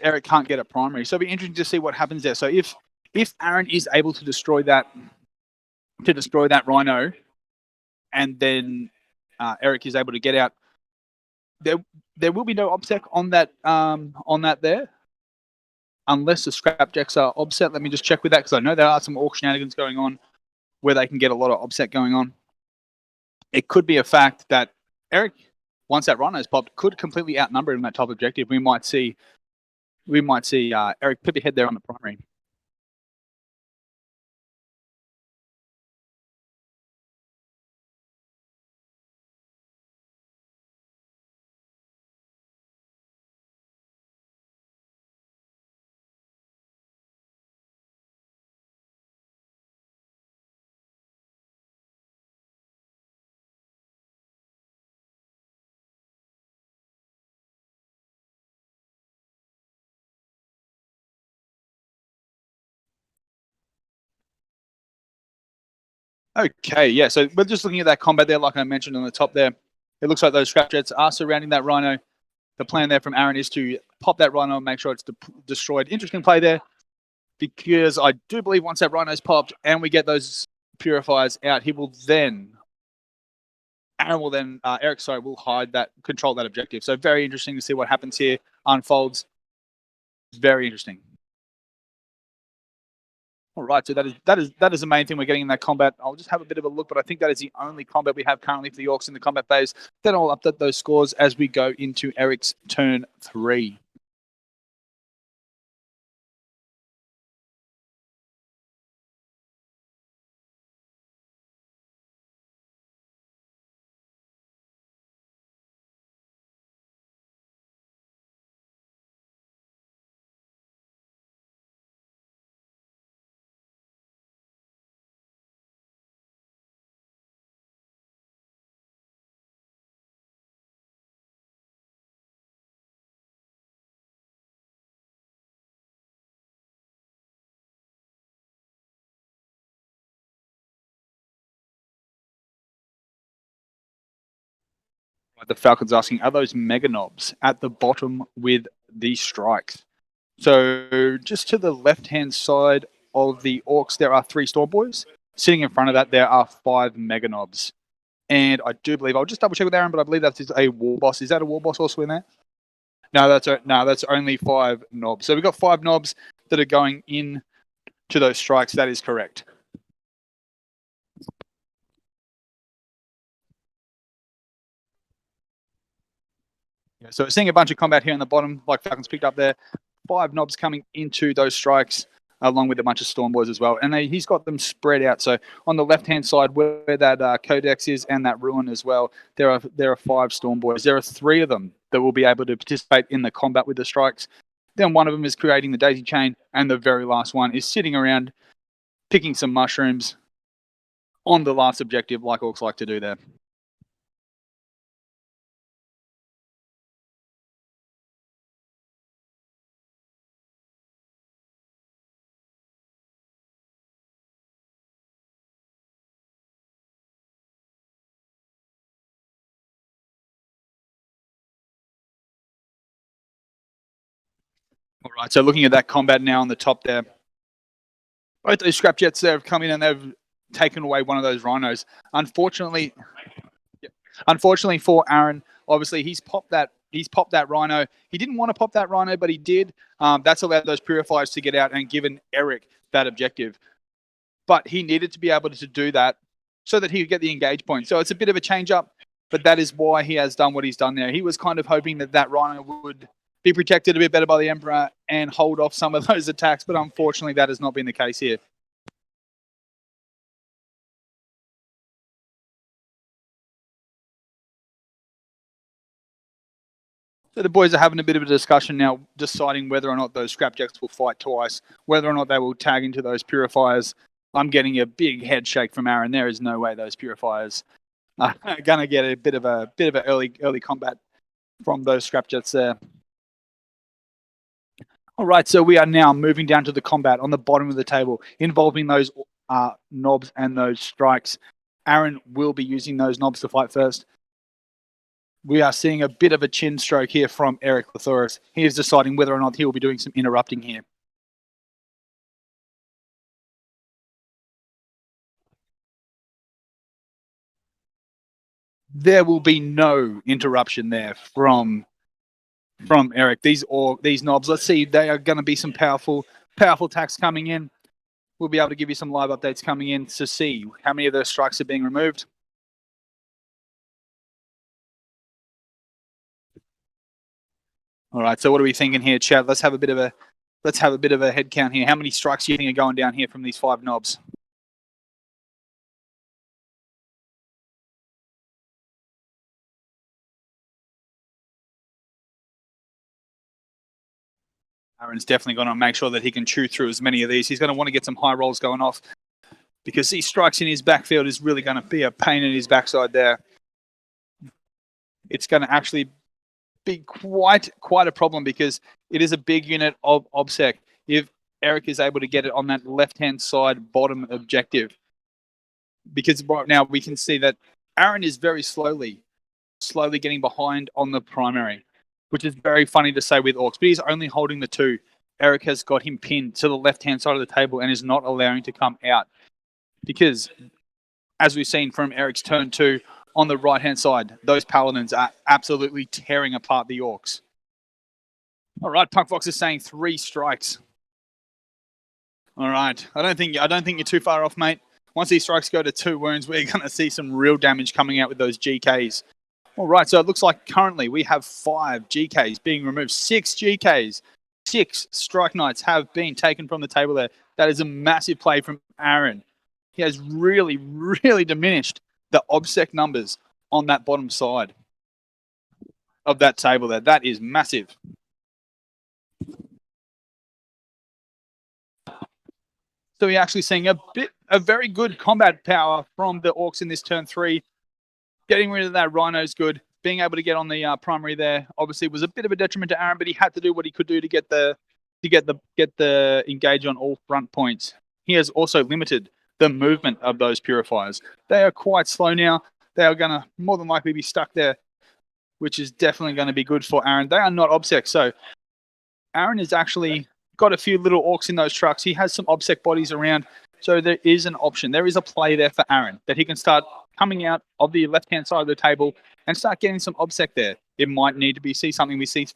Erik can't get a primary. So it'll be interesting to see what happens there. So if Aron is able to destroy that rhino, and then Erik is able to get out, there will be no obsec on that there, unless the scrapjacks are obset. Let me just check with that, because I know there are some orc shenanigans going on where they can get a lot of obsec going on. It could be a fact that Erik, once that rhino's popped, could completely outnumber in that top objective. We might see Erik pip ahead there on the primary. Okay, yeah, so we're just looking at that combat there, like I mentioned on the top there. It looks like those scrapjets are surrounding that rhino. The plan there from Aron is to pop that rhino and make sure it's destroyed. Interesting play there, because I do believe once that rhino's popped and we get those purifiers out, Erik will then will hide that, control that objective. So very interesting to see what happens here, unfolds. Very interesting. All right, so that is the main thing we're getting in that combat. I'll just have a bit of a look, but I think that is the only combat we have currently for the Orcs in the combat phase. Then I'll update those scores as we go into Erik's turn 3. The Falcons asking, are those mega knobs at the bottom with these strikes? So just to the left-hand side of the Orcs, there are 3 Storm Boys. Sitting in front of that, there are 5 mega knobs. And I do believe, I'll just double check with Aaron, but I believe that is a War Boss. Is that a War Boss also in there? No, that's only 5 knobs. So we've got 5 knobs that are going in to those strikes. That is correct. Yeah, so we're seeing a bunch of combat here in the bottom, like Falcons picked up there. 5 knobs coming into those strikes, along with a bunch of Storm Boys as well. And he's got them spread out. So on the left-hand side, where that Codex is and that Ruin as well, there are 5 Storm Boys. There are 3 of them that will be able to participate in the combat with the strikes. Then one of them is creating the daisy chain, and the very last one is sitting around picking some mushrooms on the last objective, like Orcs like to do there. All right, so looking at that combat now on the top there, both those scrap jets there have come in and they've taken away one of those rhinos. Unfortunately for Aaron, obviously he's popped that rhino. He didn't want to pop that rhino, but he did. That's allowed those purifiers to get out and given Erik that objective. But he needed to be able to do that so that he could get the engage point. So it's a bit of a change up, but that is why he has done what he's done there. He was kind of hoping that rhino would be protected a bit better by the Emperor and hold off some of those attacks, but unfortunately that has not been the case here. So the boys are having a bit of a discussion now, deciding whether or not those scrapjacks will fight twice, whether or not they will tag into those purifiers. I'm getting a big head shake from Aaron. There is no way those purifiers are going to get a bit of a early combat from those scrapjets there. All right, so we are now moving down to the combat on the bottom of the table, involving those knobs and those strikes. Aaron will be using those knobs to fight first. We are seeing a bit of a chin stroke here from Erik Lathoris. He is deciding whether or not he will be doing some interrupting here. There will be no interruption there from Erik. These knobs, let's see, they are going to be some powerful attacks coming in. We'll be able to give you some live updates coming in to see how many of those strikes are being removed. All right, so what are we thinking here, Chad? Let's have a bit of a head count here. How many strikes do you think are going down here from these 5 knobs? Aaron's definitely going to make sure that he can chew through as many of these. He's going to want to get some high rolls going off because these strikes in his backfield is really going to be a pain in his backside there. It's going to actually be quite a problem because it is a big unit of OBSEC. If Erik is able to get it on that left-hand side bottom objective, because right now we can see that Aaron is very slowly getting behind on the primary, which is very funny to say with Orcs, but he's only holding the 2. Erik has got him pinned to the left-hand side of the table and is not allowing to come out because, as we've seen from Erik's turn 2, on the right-hand side, those Paladins are absolutely tearing apart the Orcs. All right, Punkfox is saying 3 strikes. All right. I don't think you're too far off, mate. Once these strikes go to 2 wounds, we're going to see some real damage coming out with those GKs. All right. So it looks like currently we have 5 GKs being removed. 6 GKs. 6 strike knights have been taken from the table there. That is a massive play from Aron. He has really, really diminished the obsec numbers on that bottom side of that table there. That is massive. So we're actually seeing a very good combat power from the Orcs in this turn 3. Getting rid of that Rhino is good. Being able to get on the primary there obviously was a bit of a detriment to Aron, but he had to do what he could do to get the engage on all front points. He has also limited the movement of those purifiers. They are quite slow now. They are going to more than likely be stuck there, which is definitely going to be good for Aron. They are not obsec, so Aron has actually got a few little orcs in those trucks. He has some obsec bodies around, so there is an option. There is a play there for Aron that he can start coming out of the left-hand side of the table and start getting some obsec there. It might need to be something we see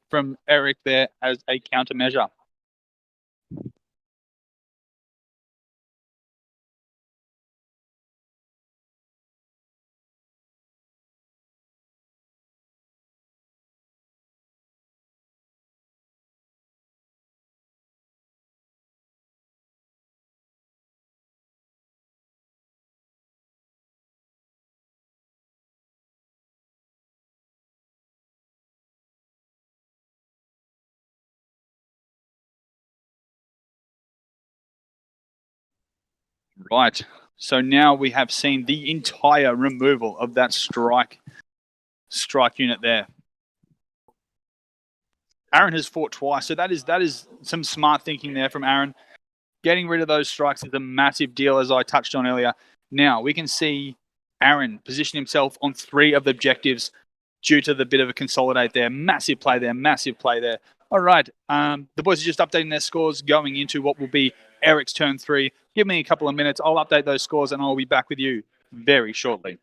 from Erik there as a countermeasure. Right. So now we have seen the entire removal of that strike unit there. Aron has fought twice, so that is some smart thinking there from Aron. Getting rid of those strikes is a massive deal, as I touched on earlier. Now we can see Aron position himself on 3 of the objectives due to the bit of a consolidate there. Massive play there, massive play there. All right, the boys are just updating their scores going into what will be Erik's turn 3. Give me a couple of minutes. I'll update those scores and I'll be back with you very shortly.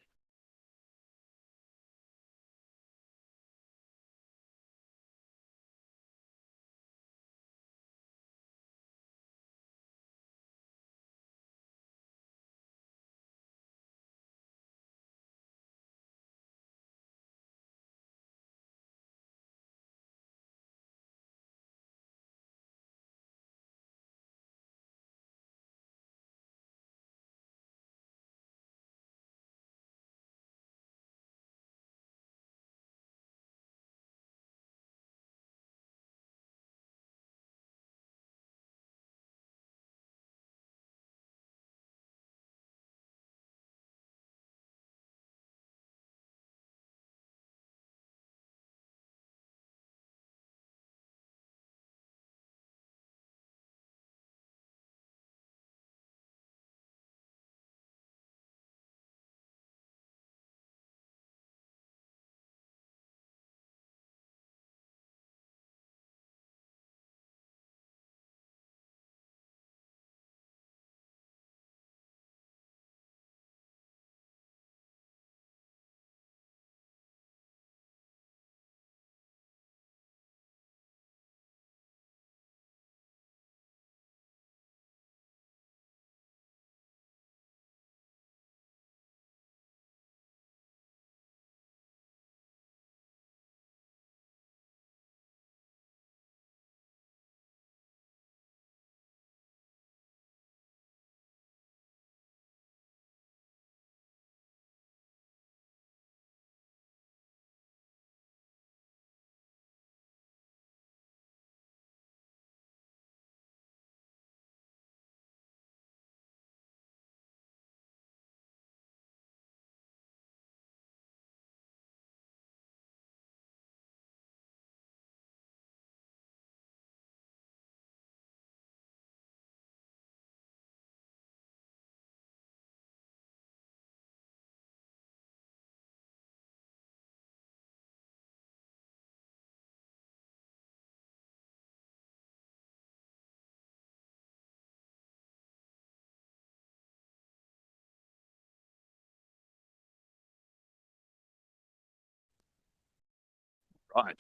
Right.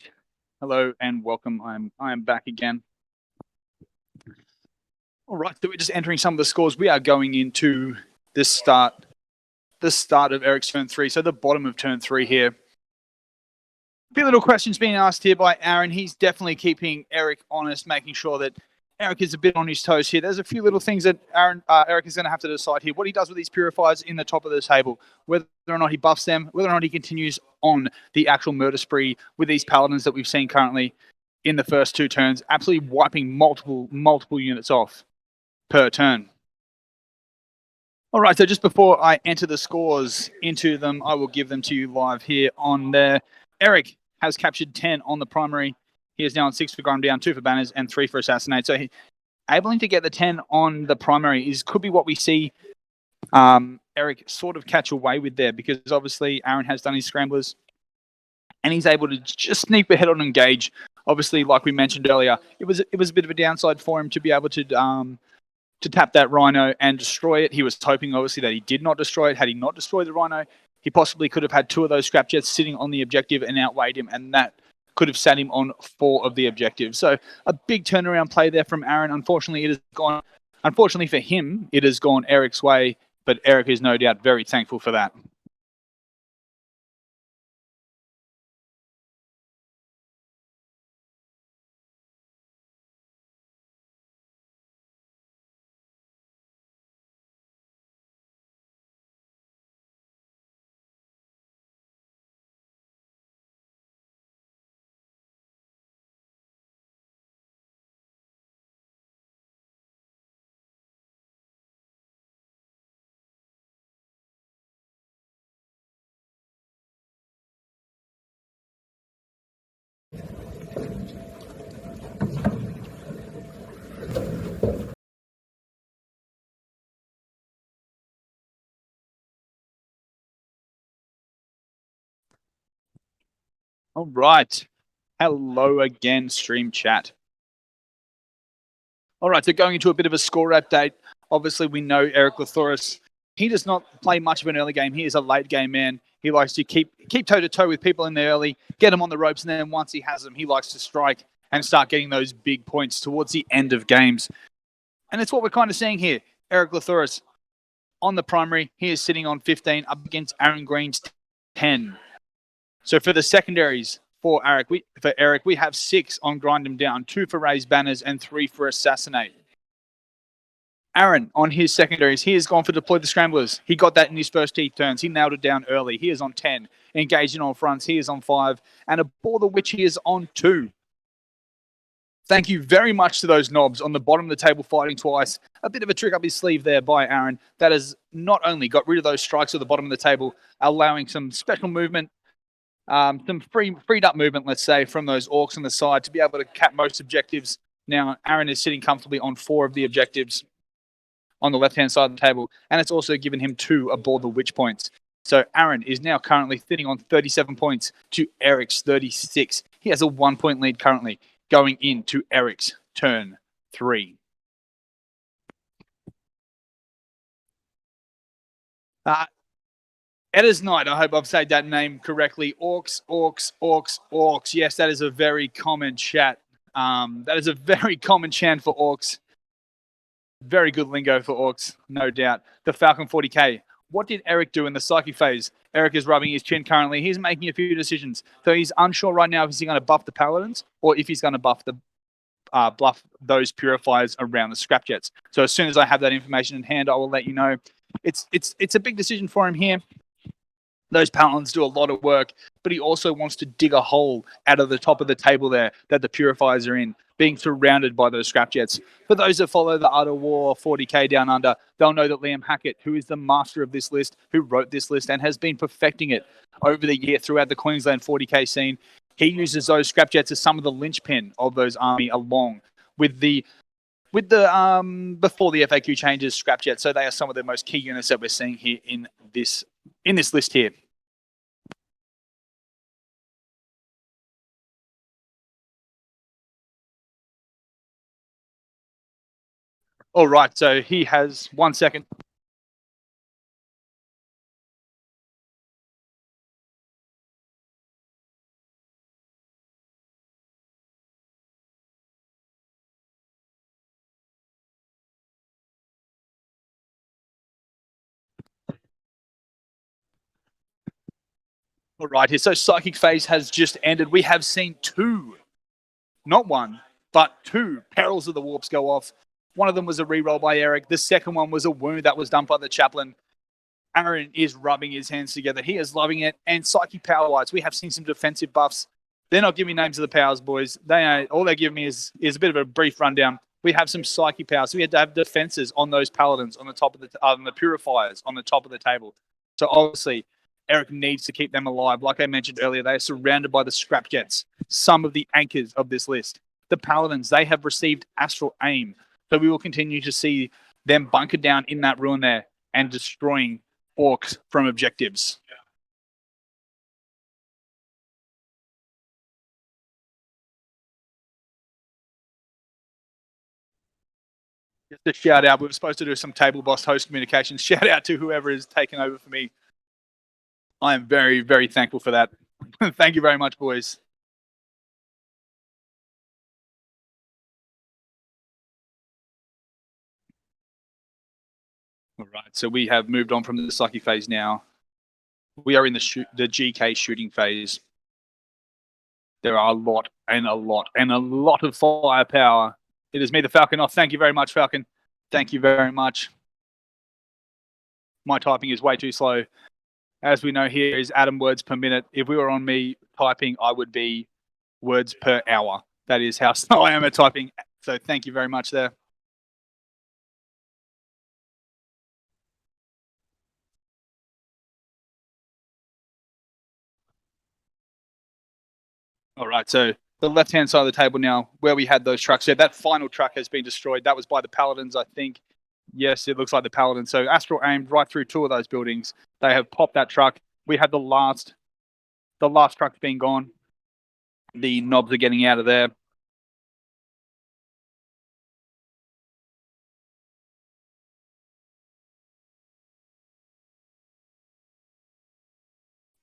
Hello and welcome. I am back again. All right, so we're just entering some of the scores. We are going into the start of Eric's turn 3, so the bottom of turn 3 here. A few little questions being asked here by Aron. He's definitely keeping Erik honest, making sure that Erik is a bit on his toes here. There's a few little things that Erik is going to have to decide here. What he does with these purifiers in the top of the table, whether or not he buffs them, whether or not he continues on the actual murder spree with these paladins that we've seen currently in the first 2 turns, absolutely wiping multiple units off per turn. All right, so just before I enter the scores into them, I will give them to you live here on there. Erik has captured 10 on the primary. He is now on 6 for grind down, 2 for banners, and 3 for assassinate. So able to get the 10 on the primary could be what we see Erik sort of catch away with there, because obviously Aron has done his scramblers and he's able to just sneak ahead on engage. Obviously, like we mentioned earlier, it was a bit of a downside for him to be able to tap that Rhino and destroy it. He was hoping, obviously, that he did not destroy it. Had he not destroyed the Rhino, he possibly could have had 2 of those scrap jets sitting on the objective and outweighed him, and that could have sat him on 4 of the objectives. So a big turnaround play there from Aron. Unfortunately, it has gone. Unfortunately for him, it has gone Erik's way, but Erik is no doubt very thankful for that. All right. Hello again, stream chat. All right, so going into a bit of a score update. Obviously, we know Erik Lathoris. He does not play much of an early game. He is a late game man. He likes to keep toe-to-toe with people in the early, get them on the ropes, and then once he has them, he likes to strike and start getting those big points towards the end of games. And it's what we're kind of seeing here. Erik Lathoris on the primary, he is sitting on 15 up against Aron Green's 10. So for the secondaries, for Erik, we have 6 on grind him down, 2 for raise banners, and 3 for assassinate. Aron, on his secondaries, he has gone for deploy the scramblers. He got that in his first 2 turns. He nailed it down early. He is on 10. Engaging on fronts, he is on 5. And Abhor the Witch, he is on 2. Thank you very much to those knobs on the bottom of the table fighting twice. A bit of a trick up his sleeve there by Aron. That has not only got rid of those strikes at the bottom of the table, allowing some special movement, some freed up movement, let's say, from those orcs on the side to be able to cap most objectives. Now, Aron is sitting comfortably on 4 of the objectives on the left-hand side of the table, and it's also given him 2 aboard the witch points. So Aron is now currently sitting on 37 points to Erik's 36. He has a 1-point lead currently going into Erik's turn 3. Edda's Knight, I hope I've said that name correctly. Orcs, orcs, orcs, orcs. Yes, that is a very common chat. That is a very common chant for orcs. Very good lingo for orcs, no doubt. The Falcon 40k. What did Erik do in the psyche phase? Erik is rubbing his chin currently. He's making a few decisions. So he's unsure right now if he's going to buff the paladins or if he's going to buff those purifiers around the scrap jets. So as soon as I have that information in hand, I will let you know. It's a big decision for him here. Those paladins do a lot of work, but he also wants to dig a hole out of the top of the table there that the purifiers are in, being surrounded by those scrap jets. For those that follow the Art of War 40k Down Under, they'll know that Liam Hackett, who is the master of this list, who wrote this list and has been perfecting it over the year throughout the Queensland 40k scene, he uses those scrap jets as some of the linchpin of those army along with the before the FAQ changes scrap jets. So they are some of the most key units that we're seeing here in this list here. All right, so he has 1 second. All right here. So Psychic Phase has just ended. We have seen two, not one, but two Perils of the Warps go off. One of them was a reroll by Erik. The second one was a wound that was done by the Chaplain. Aron is rubbing his hands together. He is loving it. And Psychic Power-wise, we have seen some defensive buffs. They're not giving me names of the powers, boys. All they give me is a bit of a brief rundown. We have some Psychic powers. So we had to have defenses on those Paladins on the top of the Purifiers on the top of the table. So obviously, Erik needs to keep them alive. Like I mentioned earlier, they are surrounded by the Scrapjets, some of the anchors of this list. The Paladins, they have received Astral Aim. So we will continue to see them bunker down in that ruin there and destroying orcs from objectives. Just a shout out. We were supposed to do some table boss host communications. Shout out to whoever is taking over for me. I am very, very thankful for that. Thank you very much, boys. All right, so we have moved on from the Psychic phase now. We are in the GK shooting phase. There are a lot of firepower. It is me, the Falcon. Oh, thank you very much, Falcon. Thank you very much. My typing is way too slow. As we know, here is Adam words per minute. If we were on me typing, I would be words per hour. That is how slow I am at typing. So thank you very much there. All right, so the left-hand side of the table now, where we had those trucks. So that final truck has been destroyed. That was by the Paladins, I think. Yes, it looks like the Paladins. So Astral aimed right through two of those buildings. They have popped that truck. We have the last truck's been gone. The knobs are getting out of there.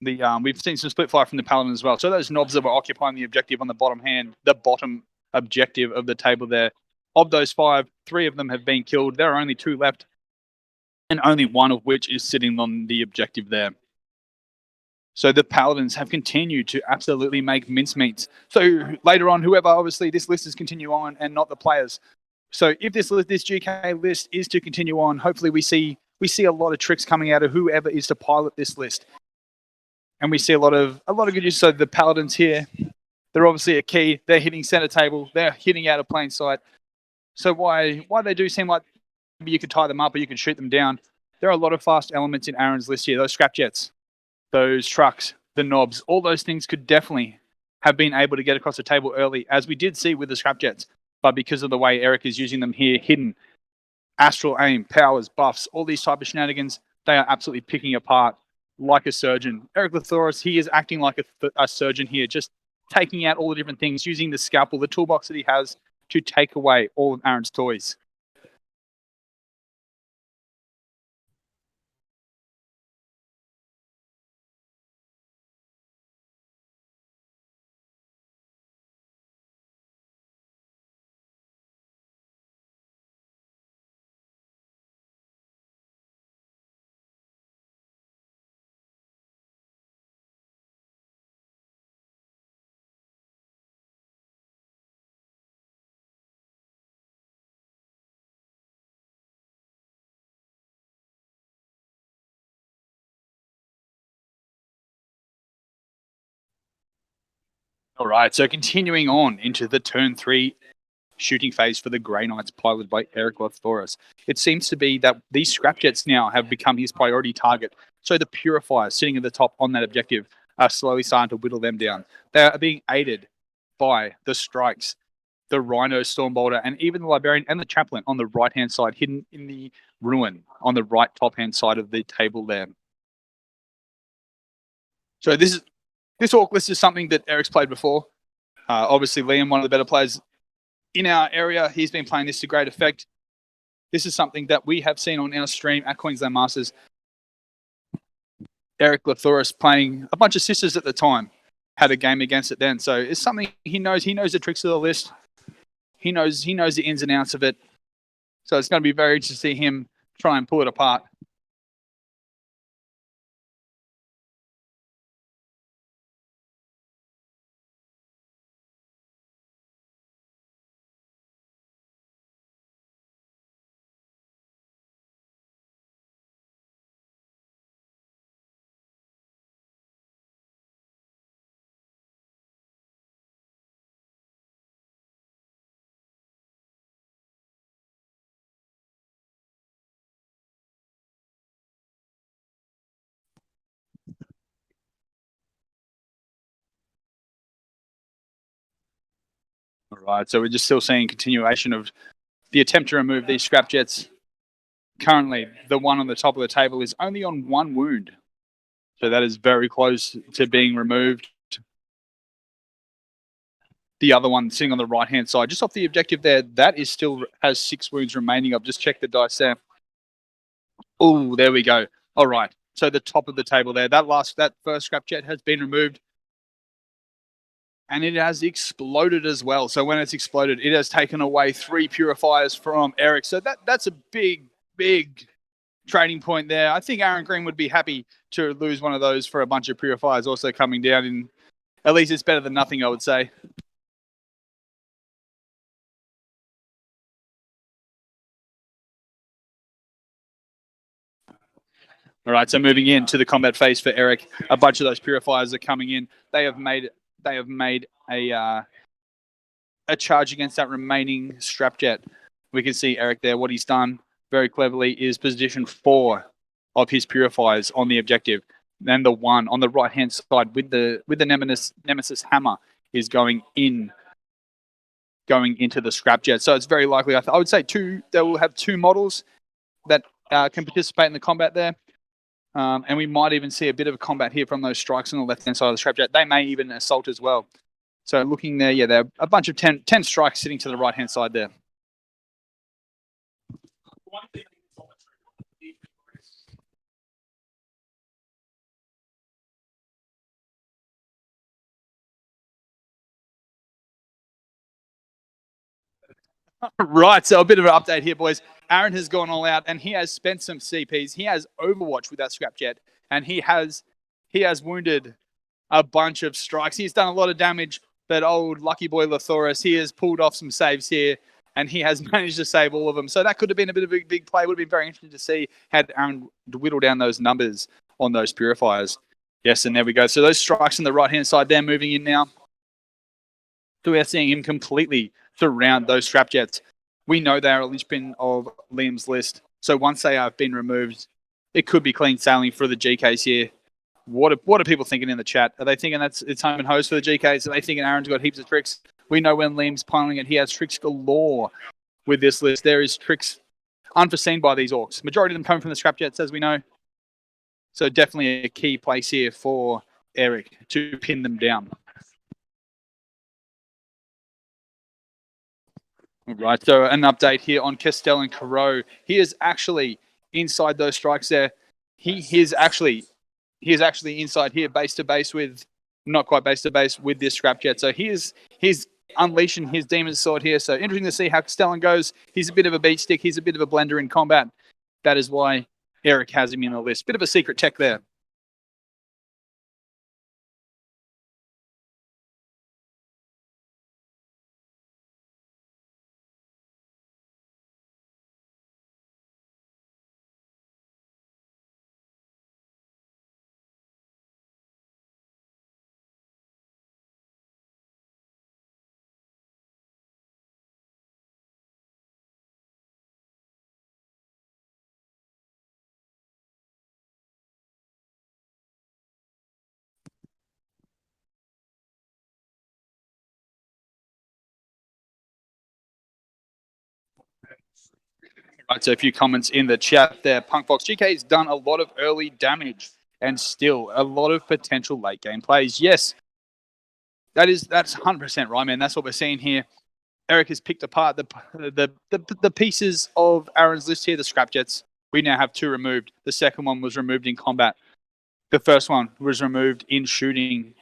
We've seen some split fire from the Paladin as well. So those knobs that were occupying the objective on the bottom objective of the table there. Of those 5, 3 of them have been killed. There are only 2 left, and only one of which is sitting on the objective there. So the Paladins have continued to absolutely make mincemeats. So later on, whoever, obviously, this list is continue on and not the players. So if this GK list is to continue on, hopefully we see a lot of tricks coming out of whoever is to pilot this list. And we see a lot of good use. So the Paladins here, they're obviously a key. They're hitting center table. They're hitting out of plain sight. So why they do seem like maybe you could tie them up or you could shoot them down. There are a lot of fast elements in Aron's list here. Those Scrapjets, those trucks, the knobs, all those things could definitely have been able to get across the table early, as we did see with the Scrapjets. But because of the way Erik is using them here, hidden, astral aim, powers, buffs, all these type of shenanigans, they are absolutely picking apart like a surgeon. Erik Lathoris, he is acting like a surgeon here, just taking out all the different things, using the scalpel, the toolbox that he has to take away all of Aron's toys. All right, so continuing on into the turn 3 shooting phase for the Grey Knights, piloted by Erik Lathoris. It seems to be that these Scrapjets now have become his priority target. So the Purifiers sitting at the top on that objective are slowly starting to whittle them down. They are being aided by the Strikes, the Rhino Stormbolter, and even the Librarian and the Chaplain on the right-hand side, hidden in the ruin on the right top-hand side of the table there. So this Orc list is something that Erik's played before. Obviously, Liam, one of the better players in our area, he's been playing this to great effect. This is something that we have seen on our stream at Queensland Masters. Erik Lathoris playing a bunch of sisters at the time, had a game against it then. So it's something he knows. He knows the tricks of the list. He knows the ins and outs of it. So it's going to be very interesting to see him try and pull it apart. Right, so we're just still seeing continuation of the attempt to remove these scrap jets. Currently, the one on the top of the table is only on 1 wound. So that is very close to being removed. The other one sitting on the right-hand side, just off the objective there, that is still has 6 wounds remaining. I've just checked the dice there. Oh, there we go. All right. So the top of the table there, that first scrap jet has been removed. And it has exploded as well. So when it's exploded, it has taken away 3 purifiers from Erik. So that's a big, big trading point there. I think Aron Green would be happy to lose one of those for a bunch of purifiers also coming down. In at least it's better than nothing, I would say. All right, so moving into the combat phase for Erik, a bunch of those purifiers are coming in. They have made a charge against that remaining strapjet. We can see Erik there. What he's done very cleverly is position 4 of his purifiers on the objective. Then the one on the right hand side with the Nemesis hammer is going into the scrapjet. So it's very likely. I would say they will have 2 models that can participate in the combat there. And we might even see a bit of combat here from those strikes on the left-hand side of the strapjet. They may even assault as well. So looking there, yeah, there are a bunch of 10 strikes sitting to the right-hand side there. Right, so a bit of an update here, boys. Aron has gone all out, and he has spent some CPs. He has Overwatch with that scrapjet, and he has wounded a bunch of strikes. He's done a lot of damage, but old lucky boy Lathoris, he has pulled off some saves here, and he has managed to save all of them. So that could have been a bit of a big play. Would have been very interesting to see had Aron whittle down those numbers on those purifiers. Yes, and there we go. So those strikes on the right-hand side, they're moving in now. So we're seeing him completely surround those strapjets. We know they are a linchpin of Liam's list. So once they have been removed, it could be clean sailing for the GKs here. What are people thinking in the chat? Are they thinking it's home and hose for the GKs? Are they thinking Aron's got heaps of tricks? We know when Liam's piling it, he has tricks galore with this list. There is tricks unforeseen by these orcs. Majority of them come from the scrapjets, as we know. So definitely a key place here for Erik to pin them down. Right, so an update here on Castell and Caro. He is actually inside those strikes there. He is actually inside here, base to base with, not quite base to base with this scrapjet. So he's unleashing his demon's sword here. So interesting to see how Castellan goes. He's a bit of a beat stick. He's a bit of a blender in combat. That is why Erik has him in the list. Bit of a secret tech there. Right, so a few comments in the chat there. Punkbox GK has done a lot of early damage and still a lot of potential late game plays. Yes, that's 100% right, man. That's what we're seeing here. Erik has picked apart the pieces of Aron's list here, the scrapjets. We now have 2 removed. The second one was removed in combat. The first one was removed in shooting.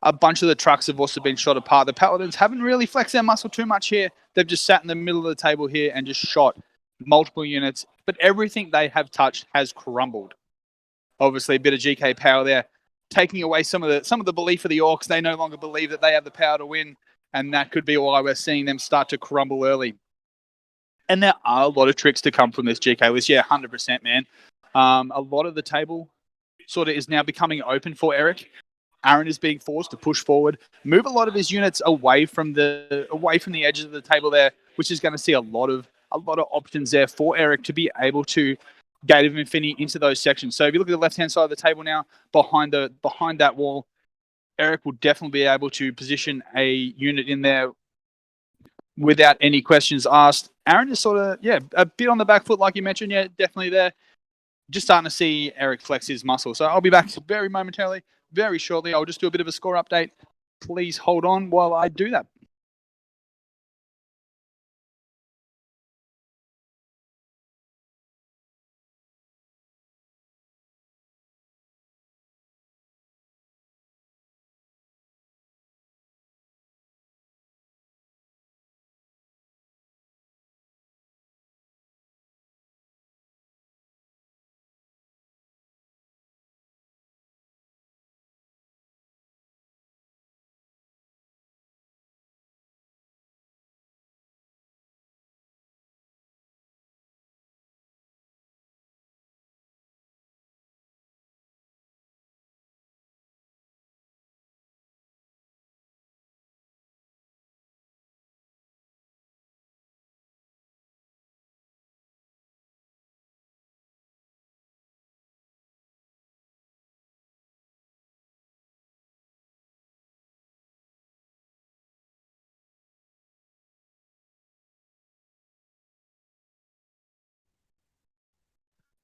A bunch of the trucks have also been shot apart. The Paladins haven't really flexed their muscle too much here. They've just sat in the middle of the table here and just shot multiple units. But everything they have touched has crumbled. Obviously, a bit of GK power there, taking away some of the belief of the Orcs. They no longer believe that they have the power to win, and that could be why we're seeing them start to crumble early. And there are a lot of tricks to come from this GK list. Yeah, 100%, man. A lot of the table sort of is now becoming open for Erik. Aron is being forced to push forward, move a lot of his units away from the edges of the table there, which is going to see a lot of options there for Erik to be able to Gate of Infinity into those sections. So if you look at the left-hand side of the table now, behind that wall, Erik will definitely be able to position a unit in there without any questions asked. Aron is sort of, a bit on the back foot, like you mentioned. Yeah, definitely there. Just starting to see Erik flex his muscle. So I'll be back very momentarily, very shortly. I'll just do a bit of a score update. Please hold on while I do that.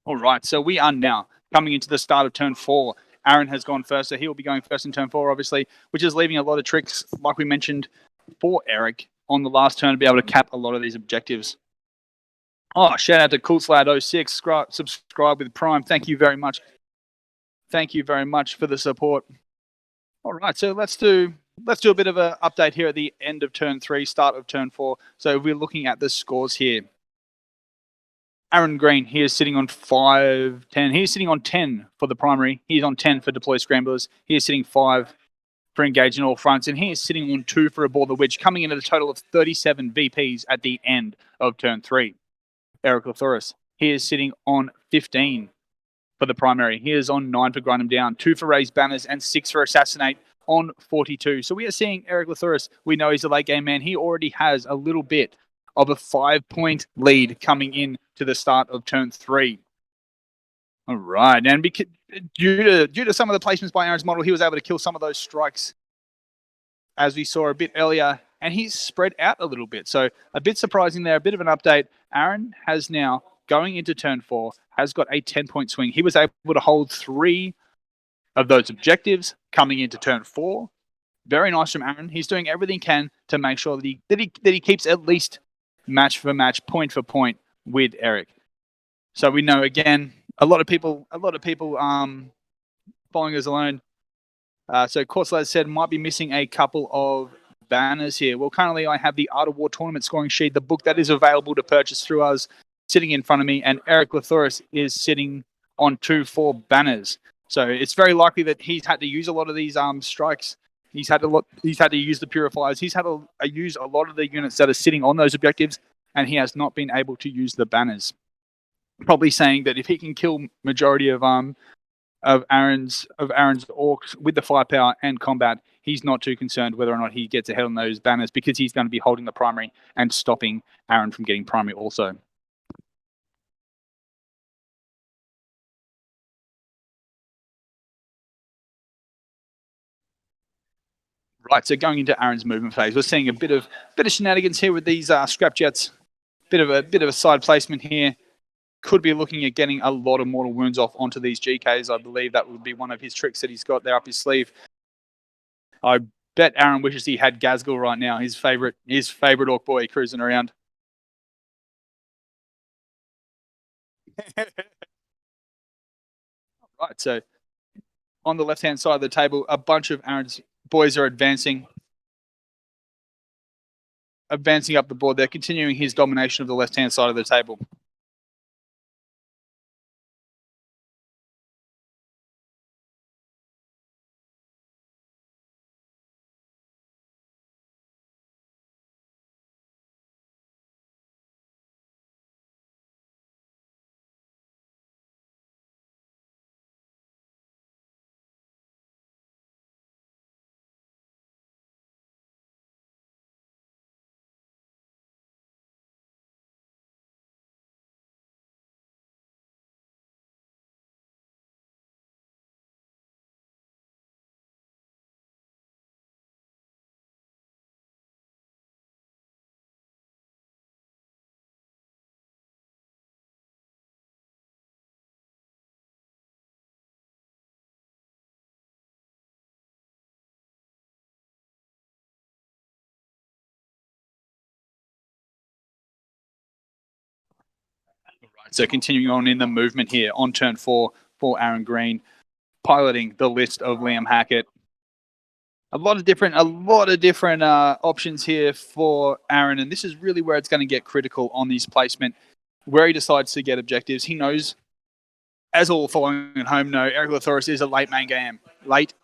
All right, so we are now coming into the start of turn 4. Aron has gone first, so he will be going first in turn 4, obviously, which is leaving a lot of tricks, like we mentioned, for Erik on the last turn to be able to cap a lot of these objectives. Oh, shout out to CoolSlad06, subscribe with Prime. Thank you very much. Thank you very much for the support. All right, so let's do a bit of an update here at the end of turn 3, start of turn 4. So we're looking at the scores here. Aron Green, he is sitting on 5-10. He's sitting on 10 for the primary. He's on 10 for deploy scramblers. He is sitting 5 for engage in all fronts, and he is sitting on 2 for aboard the Witch, coming in at a total of 37 VPs at the end of turn 3. Erik Lathuris, he is sitting on 15 for the primary. He is on 9 for grind him down, 2 for raise banners, and 6 for assassinate on 42. So we are seeing Erik Lathuris. We know he's a late game man. He already has a little bit of a 5-point lead coming in to the start of turn 3. All right, and due to some of the placements by Aron's model, he was able to kill some of those strikes, as we saw a bit earlier, and he's spread out a little bit. So a bit surprising there, a bit of an update. Aron has now, going into turn 4, has got a 10-point swing. He was able to hold 3 of those objectives coming into turn 4. Very nice from Aron. He's doing everything he can to make sure that he keeps at least match for match, point for point with Erik. So we know, again, a lot of people following us alone. So Corslaz said might be missing a couple of banners here. Well, currently I have the Art of War tournament scoring sheet, the book that is available to purchase through us, sitting in front of me, and Erik Lathuris is sitting on 2-4 banners. So it's very likely that he's had to use a lot of these strikes. He's had to use the purifiers. He's had to use a lot of the units that are sitting on those objectives, and he has not been able to use the banners. Probably saying that if he can kill majority of Aron's orcs with the firepower and combat, he's not too concerned whether or not he gets ahead on those banners, because he's going to be holding the primary and stopping Aron from getting primary also. Right, so going into Aron's movement phase, we're seeing a bit of shenanigans here with these scrap jets. Bit of a side placement here. Could be looking at getting a lot of mortal wounds off onto these GKs. I believe that would be one of his tricks that he's got there up his sleeve. I bet Aron wishes he had Gazgul right now, his favorite orc boy cruising around. Right, so on the left-hand side of the table, a bunch of Aron's boys are advancing up the board. They're continuing his domination of the left-hand side of the table. Right, so continuing on in the movement here on turn 4 for Aaron Green, piloting the list of Liam Hackett. A lot of different options here for Aaron, and this is really where it's going to get critical on his placement, where he decides to get objectives. He knows, as all following at home know, Erik Lathoris is a late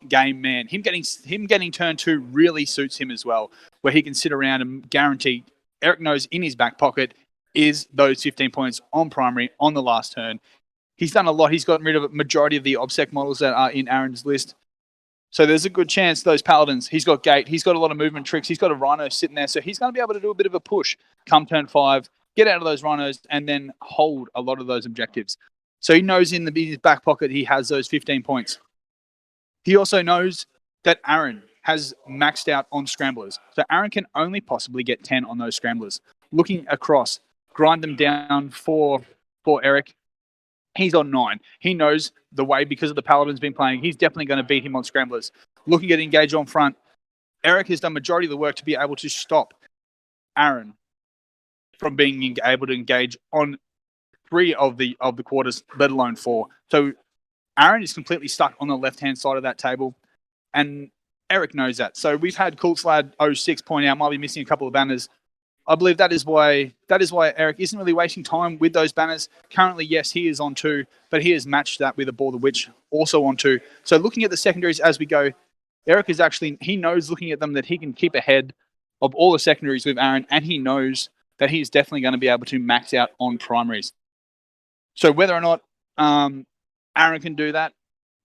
game man. Him getting turn 2 really suits him as well, where he can sit around and guarantee Erik knows in his back pocket is those 15 points on primary on the last turn. He's done a lot. He's gotten rid of a majority of the OBSEC models that are in Aaron's list. So there's a good chance those Paladins, he's got gate, he's got a lot of movement tricks, he's got a Rhino sitting there, so he's going to be able to do a bit of a push come turn 5, get out of those Rhinos, and then hold a lot of those objectives. So he knows in his back pocket he has those 15 points. He also knows that Aaron has maxed out on scramblers. So Aaron can only possibly get 10 on those scramblers. Looking across, grind them down for Erik. He's on 9. He knows the way, because of the Paladin's been playing, he's definitely going to beat him on scramblers. Looking at engage on front, Erik has done majority of the work to be able to stop Aaron from being able to engage on 3 of the quarters, let alone 4. So Aaron is completely stuck on the left-hand side of that table, and Erik knows that. So we've had CoolSlad06 point out might be missing a couple of banners. I believe that is why Erik isn't really wasting time with those banners. Currently, yes, he is on 2, but he has matched that with a Ball the Witch also on 2. So looking at the secondaries as we go, Erik is actually, he knows looking at them that he can keep ahead of all the secondaries with Aaron, and he knows that he's definitely going to be able to max out on primaries. So whether or not Aaron can do that,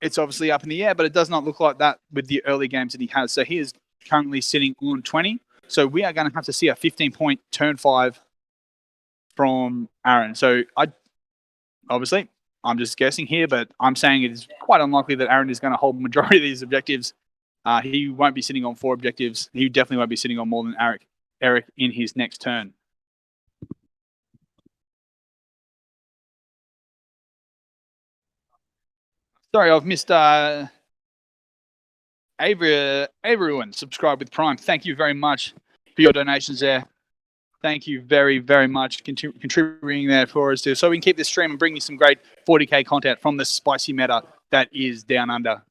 it's obviously up in the air, but it does not look like that with the early games that he has. So he is currently sitting on 20. So we are going to have to see a 15-point turn 5 from Aaron. So I'm just guessing here, but I'm saying it is quite unlikely that Aaron is going to hold the majority of these objectives. He won't be sitting on 4 objectives. He definitely won't be sitting on more than Erik in his next turn. Sorry, I've missed everyone subscribe with Prime. Thank you very much for your donations there. Thank you very, very much contributing there for us too. So we can keep this stream and bring you some great 40k content from the spicy meta that is Down Under.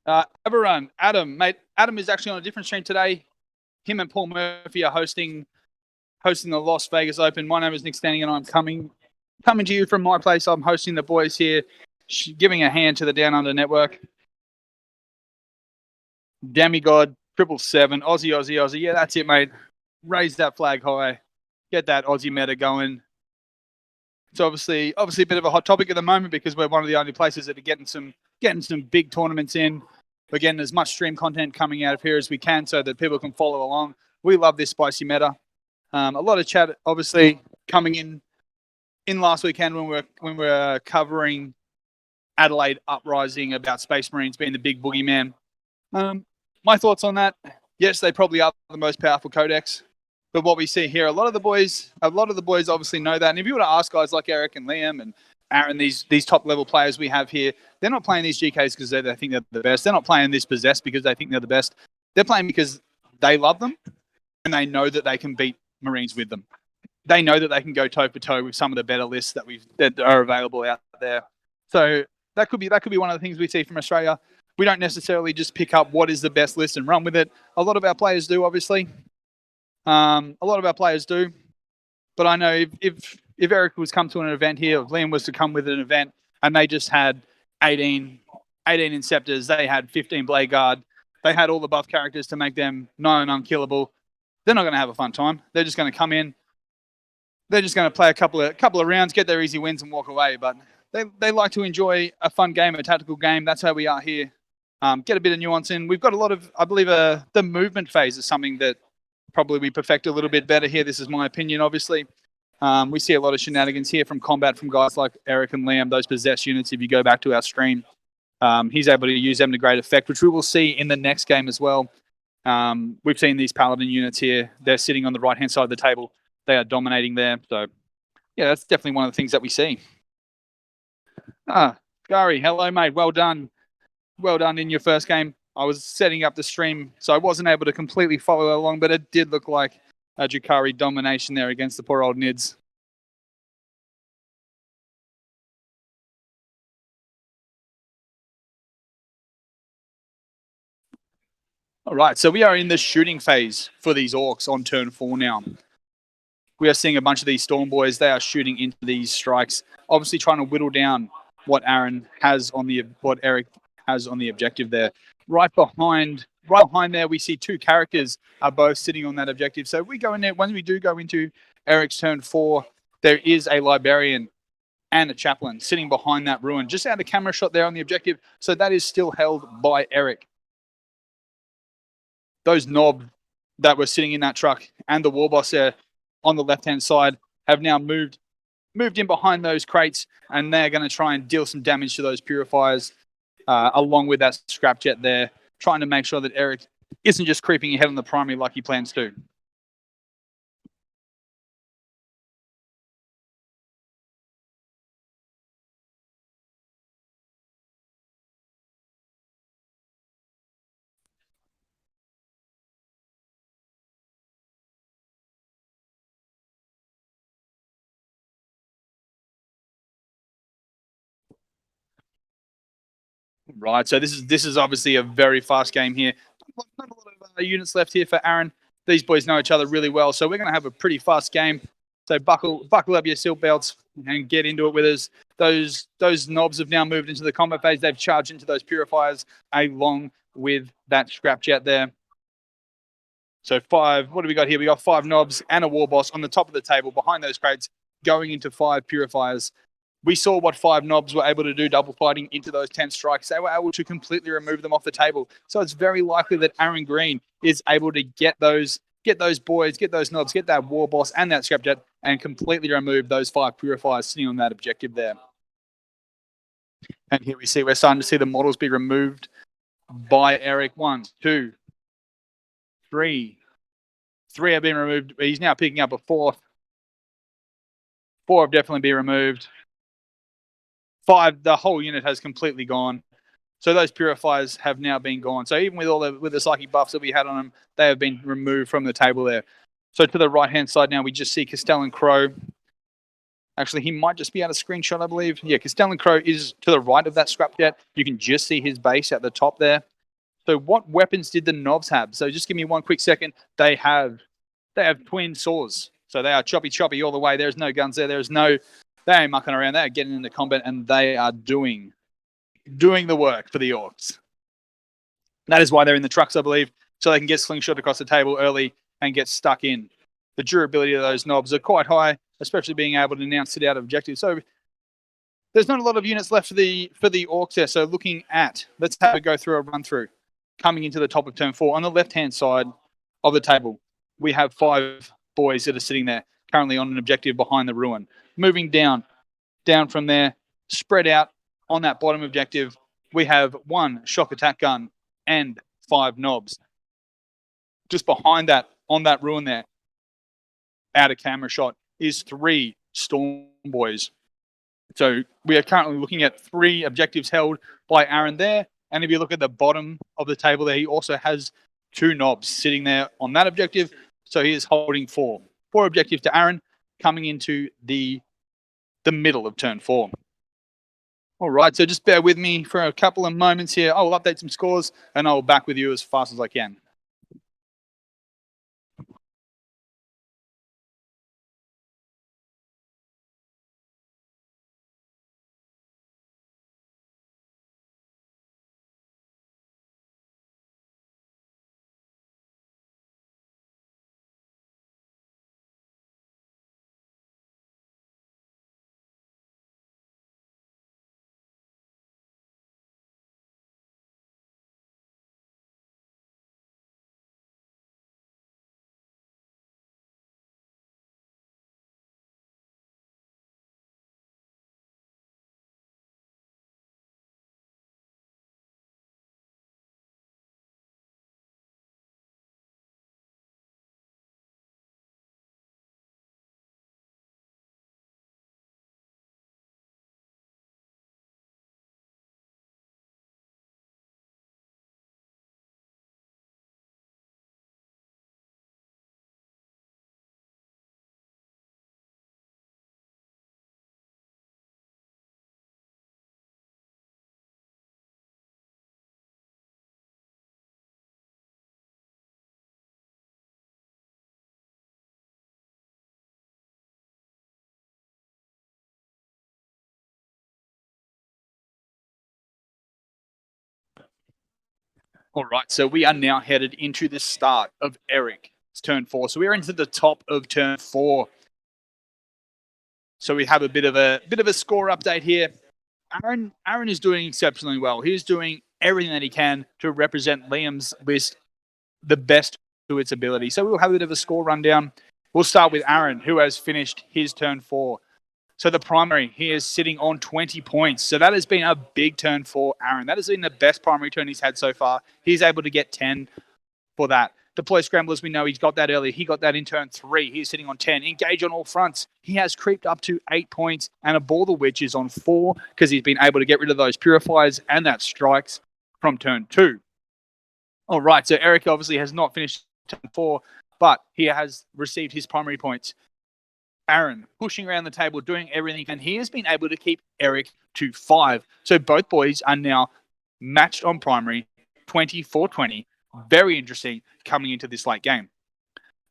Adam, mate. Adam is actually on a different stream today. Him and Paul Murphy are hosting the Las Vegas Open. My name is Nick Standing, and I'm coming to you from my place. I'm hosting the boys here, giving a hand to the Down Under Network. Demigod 777, Aussie. Yeah, that's it, mate. Raise that flag high. Get that Aussie meta going. It's obviously a bit of a hot topic at the moment because we're one of the only places that are getting some big tournaments in. We're getting as much stream content coming out of here as we can so that people can follow along. We love this spicy meta. A lot of chat, obviously, coming in last weekend when we were covering Adelaide Uprising about Space Marines being the big boogeyman. My thoughts on that: yes, they probably are the most powerful codex. But what we see here, a lot of the boys obviously know that. And if you were to ask guys like Erik and Liam and Aaron, these top level players we have here, they're not playing these GKs because they think they're the best. They're not playing this Possessed because they think they're the best. They're playing because they love them and they know that they can beat Marines with them. They know that they can go toe for toe with some of the better lists that are available out there. So that could be one of the things we see from Australia. We don't necessarily just pick up what is the best list and run with it. A lot of our players do, obviously. A lot of our players do, but I know if Erik was come to an event here, if Liam was to come with an event and they just had 18 Inceptors, they had 15 Blade Guard, they had all the buff characters to make them 9 unkillable, they're not going to have a fun time. They're just going to come in, they're just going to play a couple of rounds, get their easy wins and walk away, but they like to enjoy a fun game, a tactical game. That's how we are here. Get a bit of nuance in. We've got a lot of, I believe, the movement phase is something that probably we perfect a little bit better here. This is my opinion, obviously. We see a lot of shenanigans here from combat from guys like Erik and Liam, those possessed units. If you go back to our stream, he's able to use them to great effect, which we will see in the next game as well. We've seen these paladin units here. They're sitting on the right-hand side of the table. They are dominating there. So, yeah, that's definitely one of the things that we see. Gary, hello, mate. Well done. Well done in your first game. I was setting up the stream, so I wasn't able to completely follow along, but it did look like a Jakari domination there against the poor old Nids. All right, so we are in the shooting phase for these orcs on turn 4 now. We are seeing a bunch of these storm boys. They are shooting into these strikes, obviously trying to whittle down what Aron has on what Erik has on the objective there. Right behind there, we see 2 characters are both sitting on that objective. So if we go in there, when we do go into Erik's turn 4, there is a librarian and a chaplain sitting behind that ruin, just out of camera shot there on the objective. So that is still held by Erik. Those knobs that were sitting in that truck and the war boss there on the left-hand side have now moved in behind those crates, and they're going to try and deal some damage to those purifiers, along with that scrapjet there, trying to make sure that Erik isn't just creeping ahead on the primary like he plans to. Right, so this is obviously a very fast game here. Not a lot of units left here for Aron. These boys know each other really well, so we're going to have a pretty fast game. So buckle up your seatbelts and get into it with us. Those knobs have now moved into the combat phase. They've charged into those purifiers along with that scrapjet there. So 5, what do we got here? We got 5 knobs and a war boss on the top of the table behind those crates, going into 5 purifiers. We saw what 5 knobs were able to do, double fighting into those 10 strikes. They were able to completely remove them off the table. So it's very likely that Aron Green is able to get those boys, get those knobs, get that war boss and that scrapjet, and completely remove those 5 purifiers sitting on that objective there. And here we see, we're starting to see the models be removed by Erik. 1, 2, 3. 3 have been removed. He's now picking up a 4th. 4 have definitely been removed. 5, the whole unit has completely gone. So those purifiers have now been gone. So even with the psychic buffs that we had on them, they have been removed from the table there. So to the right-hand side now, we just see Castellan Crow. Actually, he might just be out of screenshot, I believe. Yeah, Castellan Crow is to the right of that scrapjet. You can just see his base at the top there. So what weapons did the knobs have? So just give me one quick second. They have twin saws. So they are choppy all the way. There's no guns there. They ain't mucking around. They are getting into combat, and they are doing the work for the orcs. That is why they're in the trucks, I believe, so they can get slingshot across the table early and get stuck in. The durability of those knobs are quite high, especially being able to now sit out of objectives. So there's not a lot of units left for the orcs there. So let's have a go through a run through. Coming into the top of turn 4, on the left-hand side of the table, we have 5 boys that are sitting there currently on an objective behind the ruin. Moving down from there, spread out on that bottom objective, we have 1 shock attack gun and 5 knobs. Just behind that, on that ruin there, out of camera shot, is 3 storm boys. So we are currently looking at 3 objectives held by Aron there. And if you look at the bottom of the table there, he also has 2 knobs sitting there on that objective. So he is holding 4 objectives to Aron, coming into the middle of turn 4. All right, so just bear with me for a couple of moments here. I'll update some scores, and I'll back with you as fast as I can. All right, so we are now headed into the start of Eric's turn 4. So we are into the top of turn 4. So we have a bit of a score update here. Aron is doing exceptionally well. He's doing everything that he can to represent Liam's list the best to its ability. So we'll have a bit of a score rundown. We'll start with Aron, who has finished his turn 4. So the primary, he is sitting on 20 points. So that has been a big turn for Aron. That has been the best primary turn he's had so far. He's able to get 10 for that. Deploy scramblers, we know he's got that early. He got that in turn 3. He's sitting on 10. Engage on all fronts. He has creeped up to 8 points. And a ball the witch is on 4 because he's been able to get rid of those purifiers and that strikes from turn 2. All right, so Erik obviously has not finished turn 4, but he has received his primary points. Aron pushing around the table, doing everything, and he has been able to keep Erik to 5. So both boys are now matched on primary, 20-20. Very interesting coming into this late game.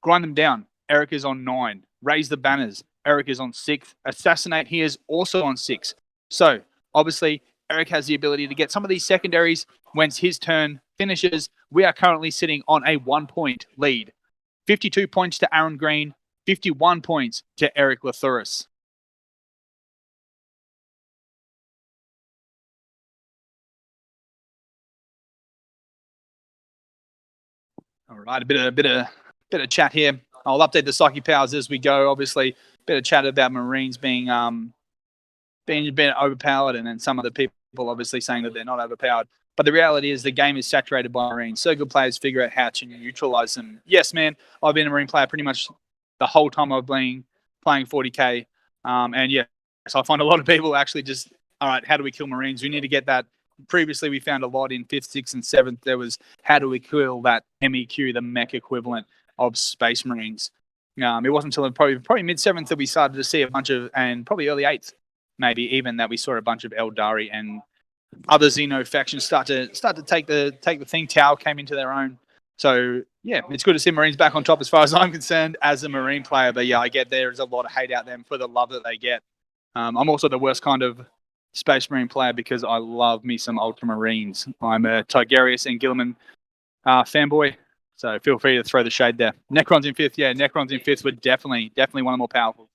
Grind them down. Erik is on 9. Raise the banners. Erik is on 6. Assassinate, he is also on 6. So obviously, Erik has the ability to get some of these secondaries once his turn finishes. We are currently sitting on a 1-point lead. 52 points to Aron Green, 51 points to Erik Lathuris. All right, a bit of chat here. I'll update the psyche powers as we go. Obviously, a bit of chat about Marines being overpowered, and then some of the people obviously saying that they're not overpowered. But the reality is the game is saturated by Marines. So good players figure out how to neutralize them. Yes, man, I've been a Marine player pretty much the whole time I've been playing 40k. And yeah, so I find a lot of people actually just, all right, how do we kill Marines? We need to get that. Previously, we found a lot in 5th, 6th, and 7th. There was how do we kill that MEQ, the mech equivalent of Space Marines. It wasn't until probably mid-7th that we started to see a bunch of, and probably early 8th, maybe even, that we saw a bunch of Eldari and other Xeno factions start to take the thing. Tau came into their own. So yeah, it's good to see Marines back on top as far as I'm concerned as a Marine player. But yeah, I get there's a lot of hate out there for the love that they get. I'm also the worst kind of Space Marine player because I love me some Ultramarines. I'm a Tigerius and Gilliman fanboy. So feel free to throw the shade there. Necrons in 5th. Yeah, Necrons in 5th were definitely one of the more powerful.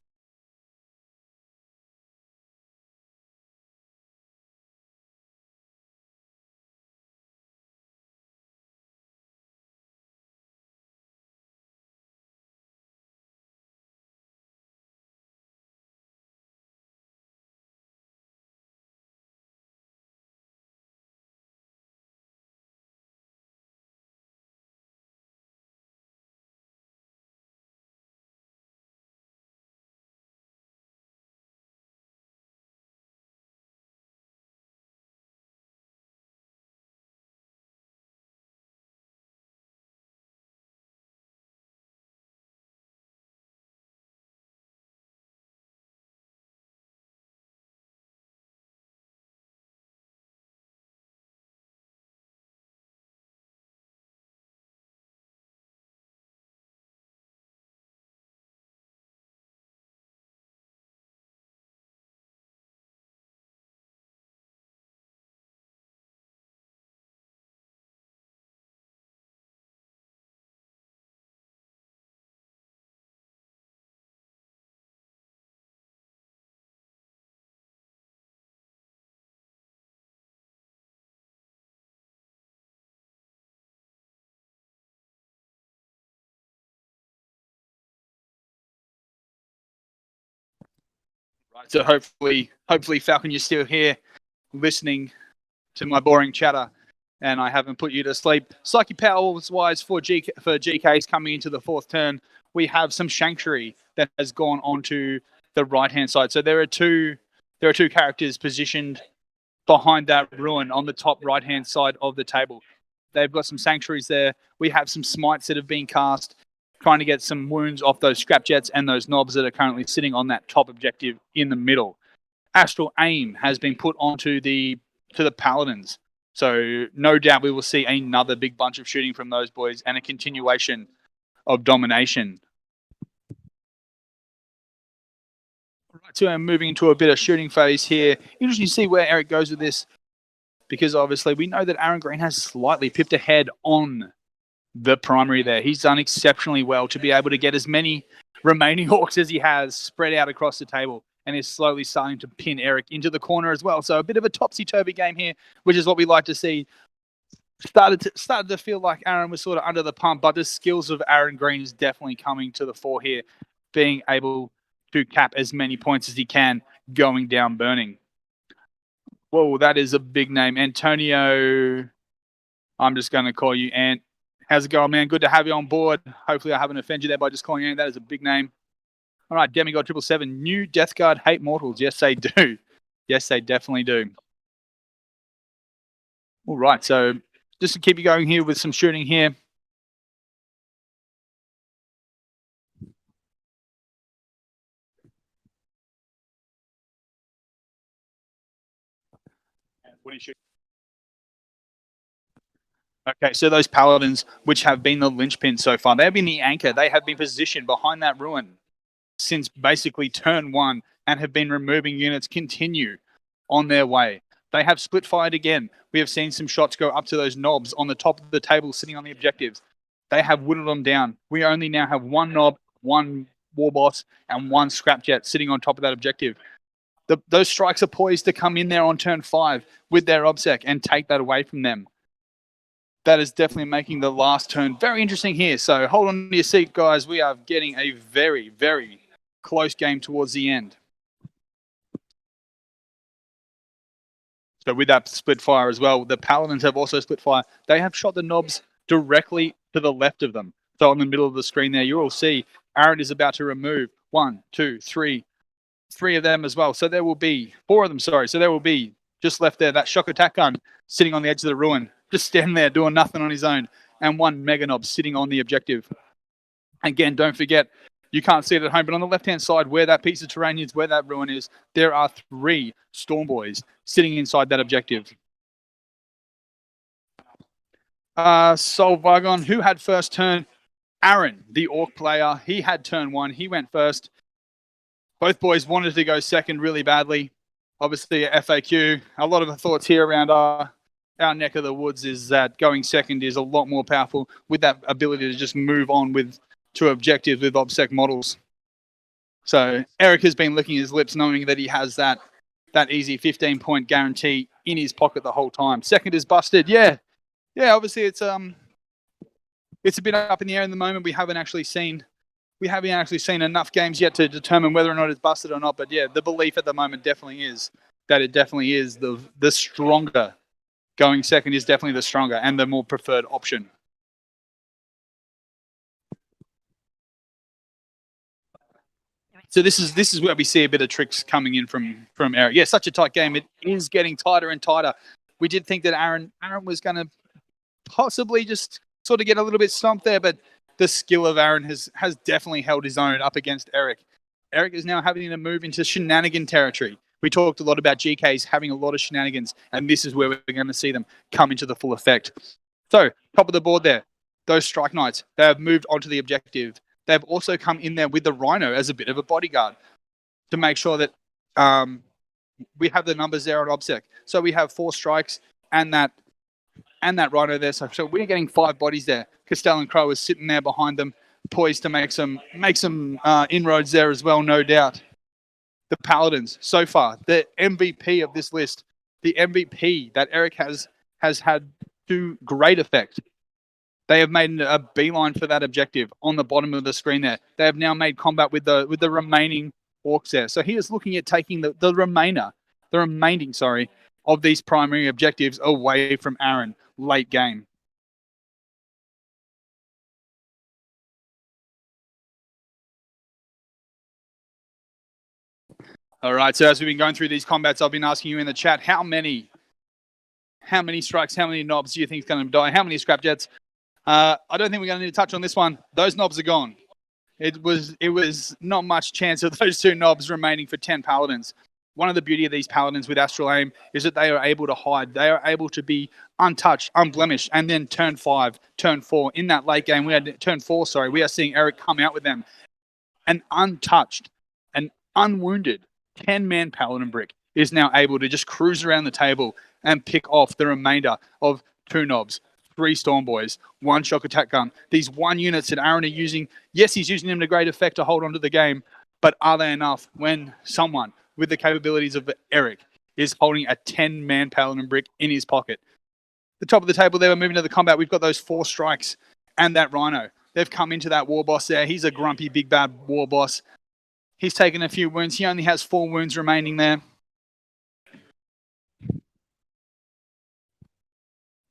Right, so hopefully, Falcon, you're still here, listening to my boring chatter, and I haven't put you to sleep. Psyche powers wise for GKs coming into the 4th turn, we have some Sanctuary that has gone onto the right hand side. So there are two characters positioned behind that ruin on the top right hand side of the table. They've got some Sanctuaries there. We have some smites that have been cast, trying to get some wounds off those scrapjets and those knobs that are currently sitting on that top objective in the middle. Astral Aim has been put onto the Paladins. So no doubt we will see another big bunch of shooting from those boys and a continuation of domination. Right, so I'm moving into a bit of shooting phase here. Interesting to see where Erik goes with this. because obviously we know that Aaron Green has slightly pipped ahead on the primary there. He's done exceptionally well to be able to get as many remaining Hawks as he has spread out across the table, and is slowly starting to pin Erik into the corner as well. So a bit of a topsy-turvy game here, which is what we like to see. Started to feel like Aaron was sort of under the pump, but the skills of Aaron Green is definitely coming to the fore here, being able to cap as many points as he can going down burning. Whoa, that is a big name. Antonio, I'm just going to call you Ant. How's it going, man? Good to have you on board. Hopefully I haven't offended you there by just calling you Ant. That is a big name. All right, Demigod 777. New Death Guard hate mortals. Yes, they do. Yes, they definitely do. All right, so just to keep you going here with some shooting here. What are you shooting? Okay, so those paladins, which have been the linchpin so far, they've been the anchor. They have been positioned behind that ruin since basically turn one and have been removing units, continue on their way. They have split fired again. We have seen some shots go up to those knobs on the top of the table sitting on the objectives. They have whittled them down. We only now have one knob, one war boss, and one scrapjet sitting on top of that objective. Those strikes are poised to come in there on turn 5 with their obsec and take that away from them. That is definitely making the last turn very interesting here. So hold on to your seat, guys. We are getting a very, very close game towards the end. So with that split fire as well, the Paladins have also split fire. They have shot the knobs directly to the left of them. So on the middle of the screen there, you will see Aron is about to remove 1, 2, 3 of them as well. So there will be 4 of them, sorry. So there will be just left there, that shock attack gun sitting on the edge of the ruin, just standing there doing nothing on his own, and 1 mega knob sitting on the objective. Again, don't forget, you can't see it at home, but on the left-hand side where that piece of terrain is, where that ruin is, there are 3 Storm Boys sitting inside that objective. Sol Vargon, who had first turn? Aron, the Orc player, he had turn 1. He went first. Both boys wanted to go second really badly. Obviously, FAQ. A lot of the thoughts here around our neck of the woods is that going second is a lot more powerful with that ability to just move on to objectives with obsec models. So Erik has been licking his lips knowing that he has that easy 15-point guarantee in his pocket the whole time. Second is busted. Yeah, obviously it's a bit up in the air in the moment. We haven't actually seen enough games yet to determine whether or not it's busted or not. But yeah, the belief at the moment definitely is that it definitely is the stronger. Going second is definitely the stronger and the more preferred option. So this is where we see a bit of tricks coming in from Erik. Yeah, such a tight game. It is getting tighter and tighter. We did think that Aron was going to possibly just sort of get a little bit stomped there, but the skill of Aron has definitely held his own up against Erik. Erik is now having to move into shenanigan territory. We talked a lot about GKs having a lot of shenanigans, and this is where we're going to see them come into the full effect. So, top of the board there, those Strike Knights, they have moved onto the objective. They've also come in there with the Rhino as a bit of a bodyguard to make sure that we have the numbers there on OBSEC. So we have 4 strikes and that Rhino there. So we're getting 5 bodies there. Castell and Crow is sitting there behind them, poised to make some inroads there as well, no doubt. The Paladins, so far, the MVP of this list, the MVP that Erik has had to great effect. They have made a beeline for that objective on the bottom of the screen there. They have now made combat with the remaining Orcs there. So he is looking at taking the remaining of these primary objectives away from Aron late game. All right, so as we've been going through these combats, I've been asking you in the chat, how many strikes, how many knobs do you think is going to die? How many scrapjets? I don't think we're going to need to touch on this one. Those knobs are gone. It was not much chance of those 2 knobs remaining for 10 Paladins. One of the beauty of these Paladins with Astral Aim is that they are able to hide. They are able to be untouched, unblemished, and then turn 5, turn 4. In that late game, we are seeing Erik come out with them. An untouched, an unwounded 10-man Paladin brick is now able to just cruise around the table and pick off the remainder of 2 knobs, 3 storm boys, 1 shock attack gun. These 1 units that Aron are using, yes, he's using them to great effect to hold on to the game, but are they enough when someone with the capabilities of Erik is holding a 10-man paladin brick in his pocket? The top of the table there, we're moving to the combat. We've got those 4 strikes and that rhino. They've come into that war boss there. He's a grumpy, big, bad war boss. He's taken a few wounds. He only has 4 wounds remaining there.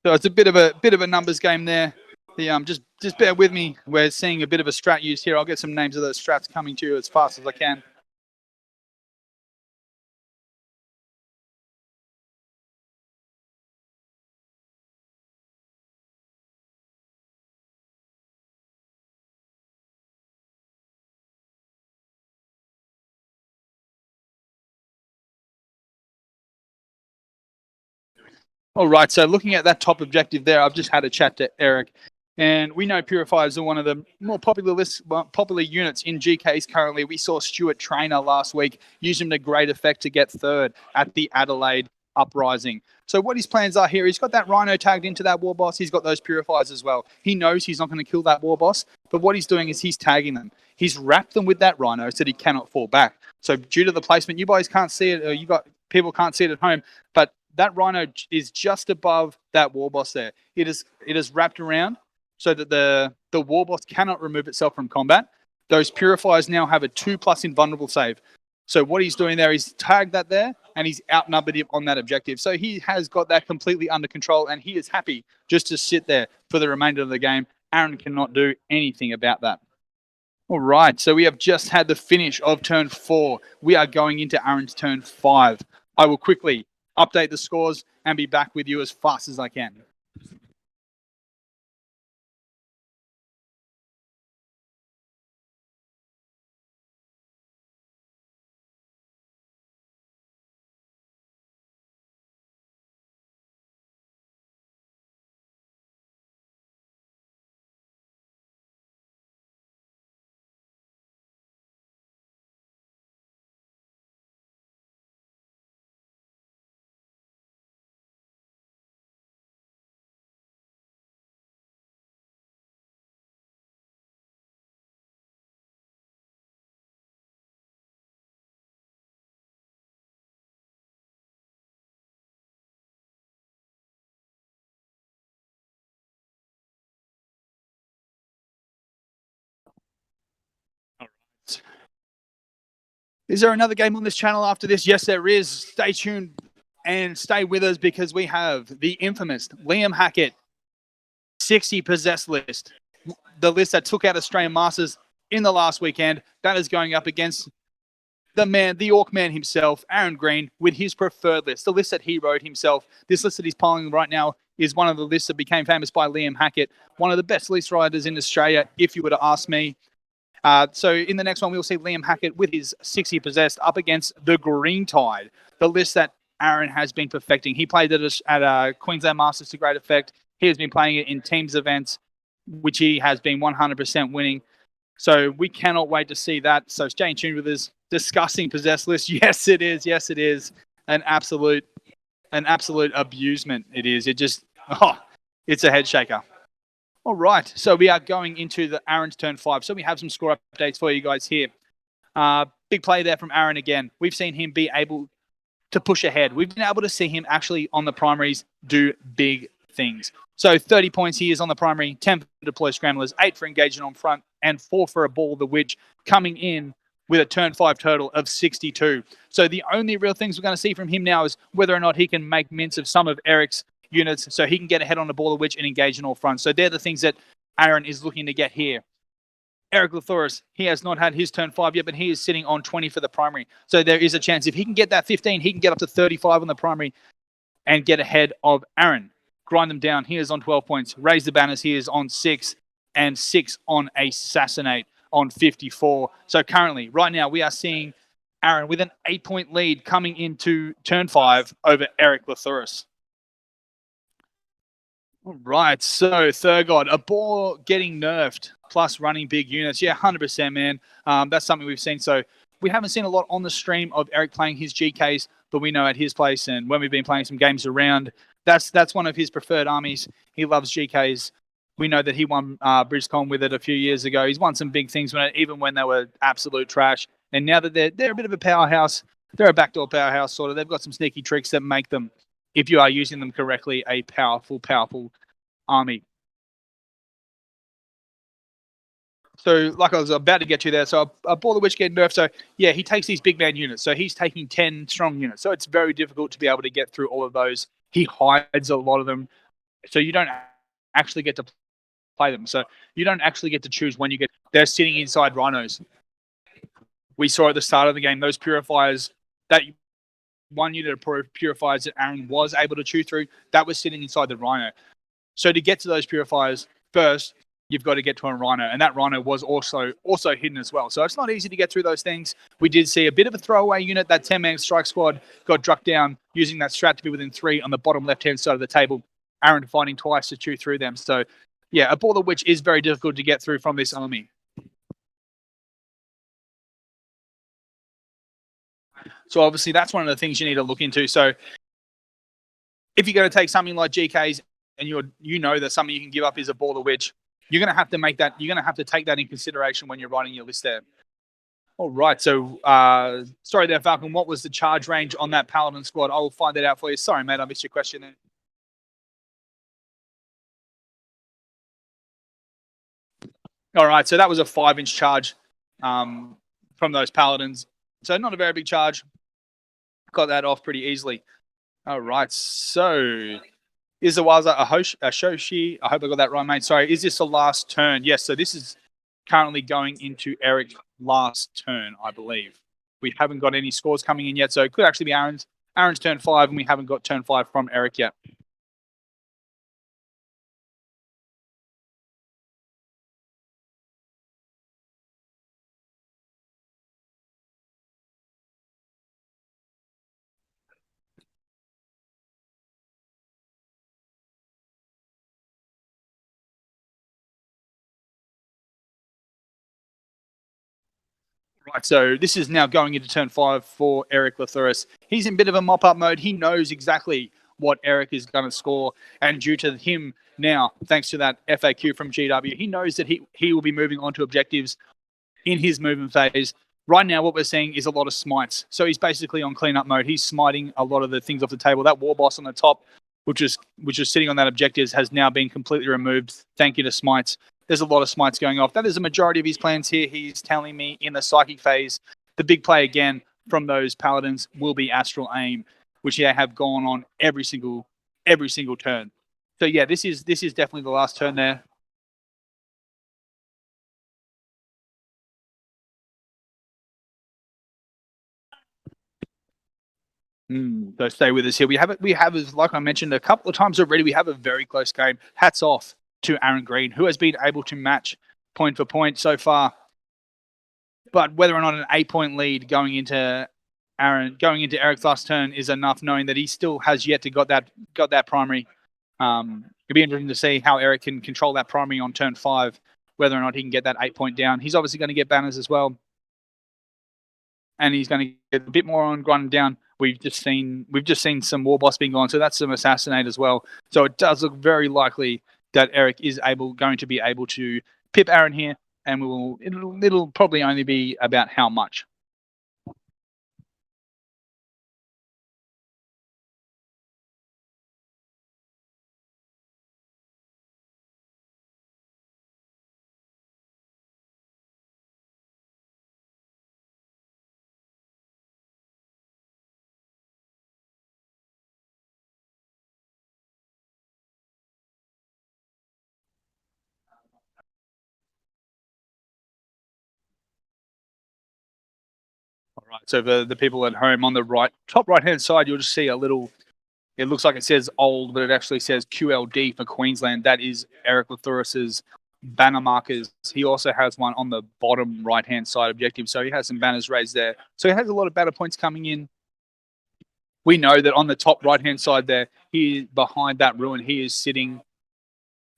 So it's a bit of a numbers game there. Just bear with me. We're seeing a bit of a strat used here. I'll get some names of those strats coming to you as fast as I can. All right, so looking at that top objective there, I've just had a chat to Erik, and we know Purifiers are one of the more popular units in GKs currently. We saw Stuart Trainer last week use him to great effect to get 3rd at the Adelaide Uprising. So what his plans are here, he's got that Rhino tagged into that war boss. He's got those Purifiers as well. He knows he's not going to kill that war boss, but what he's doing is he's tagging them. He's wrapped them with that Rhino so that he cannot fall back. So due to the placement, you guys can't see it, or people can't see it at home, but that Rhino is just above that war boss there. It is wrapped around so that the war boss cannot remove itself from combat. Those Purifiers now have a 2+ invulnerable save. So what he's doing there is tagged that there, and he's outnumbered on that objective. So he has got that completely under control, and he is happy just to sit there for the remainder of the game. Aron cannot do anything about that. All right, so we have just had the finish of turn 4. We are going into Aron's turn 5. I will quickly update the scores and be back with you as fast as I can. Is there another game on this channel after this? Yes, there is. Stay tuned and stay with us because we have the infamous Liam Hackett 60 possessed list. The list that took out Australian Masters in the last weekend. That is going up against the Orc Man himself, Aron Green, with his preferred list. The list that he wrote himself. This list that he's polling right now is one of the lists that became famous by Liam Hackett. One of the best list writers in Australia, if you were to ask me. So in the next one, we'll see Liam Hackett with his 60 possessed up against the Green Tide, the list that Aron has been perfecting. He played it at Queensland Masters to great effect. He has been playing it in teams events, which he has been 100% winning. So we cannot wait to see that. So stay tuned with his disgusting possessed list. Yes, it is. Yes, it is. An absolute abusement. It is. It's a head shaker. All right, so we are going into the Aron's turn 5. So we have some score updates for you guys here. Big play there from Aron again. We've seen him be able to push ahead. We've been able to see him actually on the primaries do big things. So 30 points he is on the primary, 10 for deploy scramblers, 8 for engagement on front, and 4 for a ball, the witch, coming in with a turn 5 total of 62. So the only real things we're going to see from him now is whether or not he can make mince of some of Erik's units so he can get ahead on the ball of witch and engage in all fronts. So they're the things that Aron is looking to get here. Erik Lathoris, he has not had his turn 5 yet, but he is sitting on 20 for the primary. So there is a chance if he can get that 15, he can get up to 35 on the primary and get ahead of Aron. Grind them down. He is on 12 points. Raise the banners. He is on 6 and 6 on Assassinate on 54. So currently, right now, we are seeing Aron with an 8-point lead coming into turn 5 over Erik Lathoris. All right, so Thurgod, a ball getting nerfed plus running big units. Yeah, 100%, man. That's something we've seen. So we haven't seen a lot on the stream of Erik playing his GKs, but we know at his place and when we've been playing some games around, that's one of his preferred armies. He loves GKs. We know that he won BrizCon with it a few years ago. He's won some big things even when they were absolute trash. And now that they're a bit of a powerhouse, they're a backdoor powerhouse sort of. They've got some sneaky tricks that make them, if you are using them correctly, a powerful army. So, like I was about to get to there, so a Baller Witch getting nerfed. So, yeah, he takes these big man units. So, he's taking 10 strong units. So, it's very difficult to be able to get through all of those. He hides a lot of them. So, you don't actually get to play them. So, you don't actually get to choose when you get. They're sitting inside rhinos. We saw at the start of the game, those purifiers, that one unit of purifiers that Aron was able to chew through, that was sitting inside the rhino. So, to get to those purifiers first, you've got to get to a rhino, and that rhino was also hidden as well. So it's not easy to get through those things. We did see a bit of a throwaway unit. That 10-man strike squad got drucked down using that strat to be within 3 on the bottom left-hand side of the table. Aron fighting twice to chew through them. So, yeah, a Baller Witch is very difficult to get through from this army. So obviously that's one of the things you need to look into. So if you're going to take something like GKs and you know that something you can give up is a Baller Witch, you're going to have to make that. You're going to have to take that in consideration when you're writing your list there. All right. So, sorry there, Falcon. What was the charge range on that Paladin squad? I will find that out for you. Sorry, mate. I missed your question there. All right. So that was a 5-inch charge from those Paladins. So not a very big charge. Got that off pretty easily. All right. So Izawaza Ashoshi. I hope I got that right, mate. Sorry. Is this the last turn? Yes. So this is currently going into Eric's last turn, I believe. We haven't got any scores coming in yet, so it could actually be Aron's turn 5, and we haven't got turn 5 from Erik yet. Right, so this is now going into turn 5 for Erik Lathuris. He's in a bit of a mop-up mode. He knows exactly what Erik is going to score, and due to him now, thanks to that FAQ from GW, he knows that he will be moving on to objectives in his movement phase. Right now, what we're seeing is a lot of smites. So he's basically on cleanup mode. He's smiting a lot of the things off the table. That war boss on the top, which is sitting on that objectives, has now been completely removed. Thank you to smites. There's a lot of smites going off. That is a majority of his plans here. He's telling me in the psychic phase, the big play again from those paladins will be astral aim, which they have gone on every single turn. So yeah, this is definitely the last turn there. So stay with us here. We have, like I mentioned a couple of times already, we have a very close game. Hats off to Aron Green, who has been able to match point for point so far. But whether or not an 8-point lead going into Erik's last turn is enough, knowing that he still has yet to got that primary. It'll be interesting to see how Erik can control that primary on turn 5, whether or not he can get that 8-point down. He's obviously going to get banners as well, and he's going to get a bit more on grinding down. We've just seen some war boss being gone, so that's some assassinate as well. So it does look very likely that Erik is going to be able to pip Aron here, and it'll probably only be about how much. All right. So for the people at home, on the top right-hand side, you'll just see a little. It looks like it says old, but it actually says QLD for Queensland. That is Erik Lathuris's banner markers. He also has one on the bottom right-hand side objective, so he has some banners raised there. So he has a lot of banner points coming in. We know that on the top right-hand side there, behind that ruin, he is sitting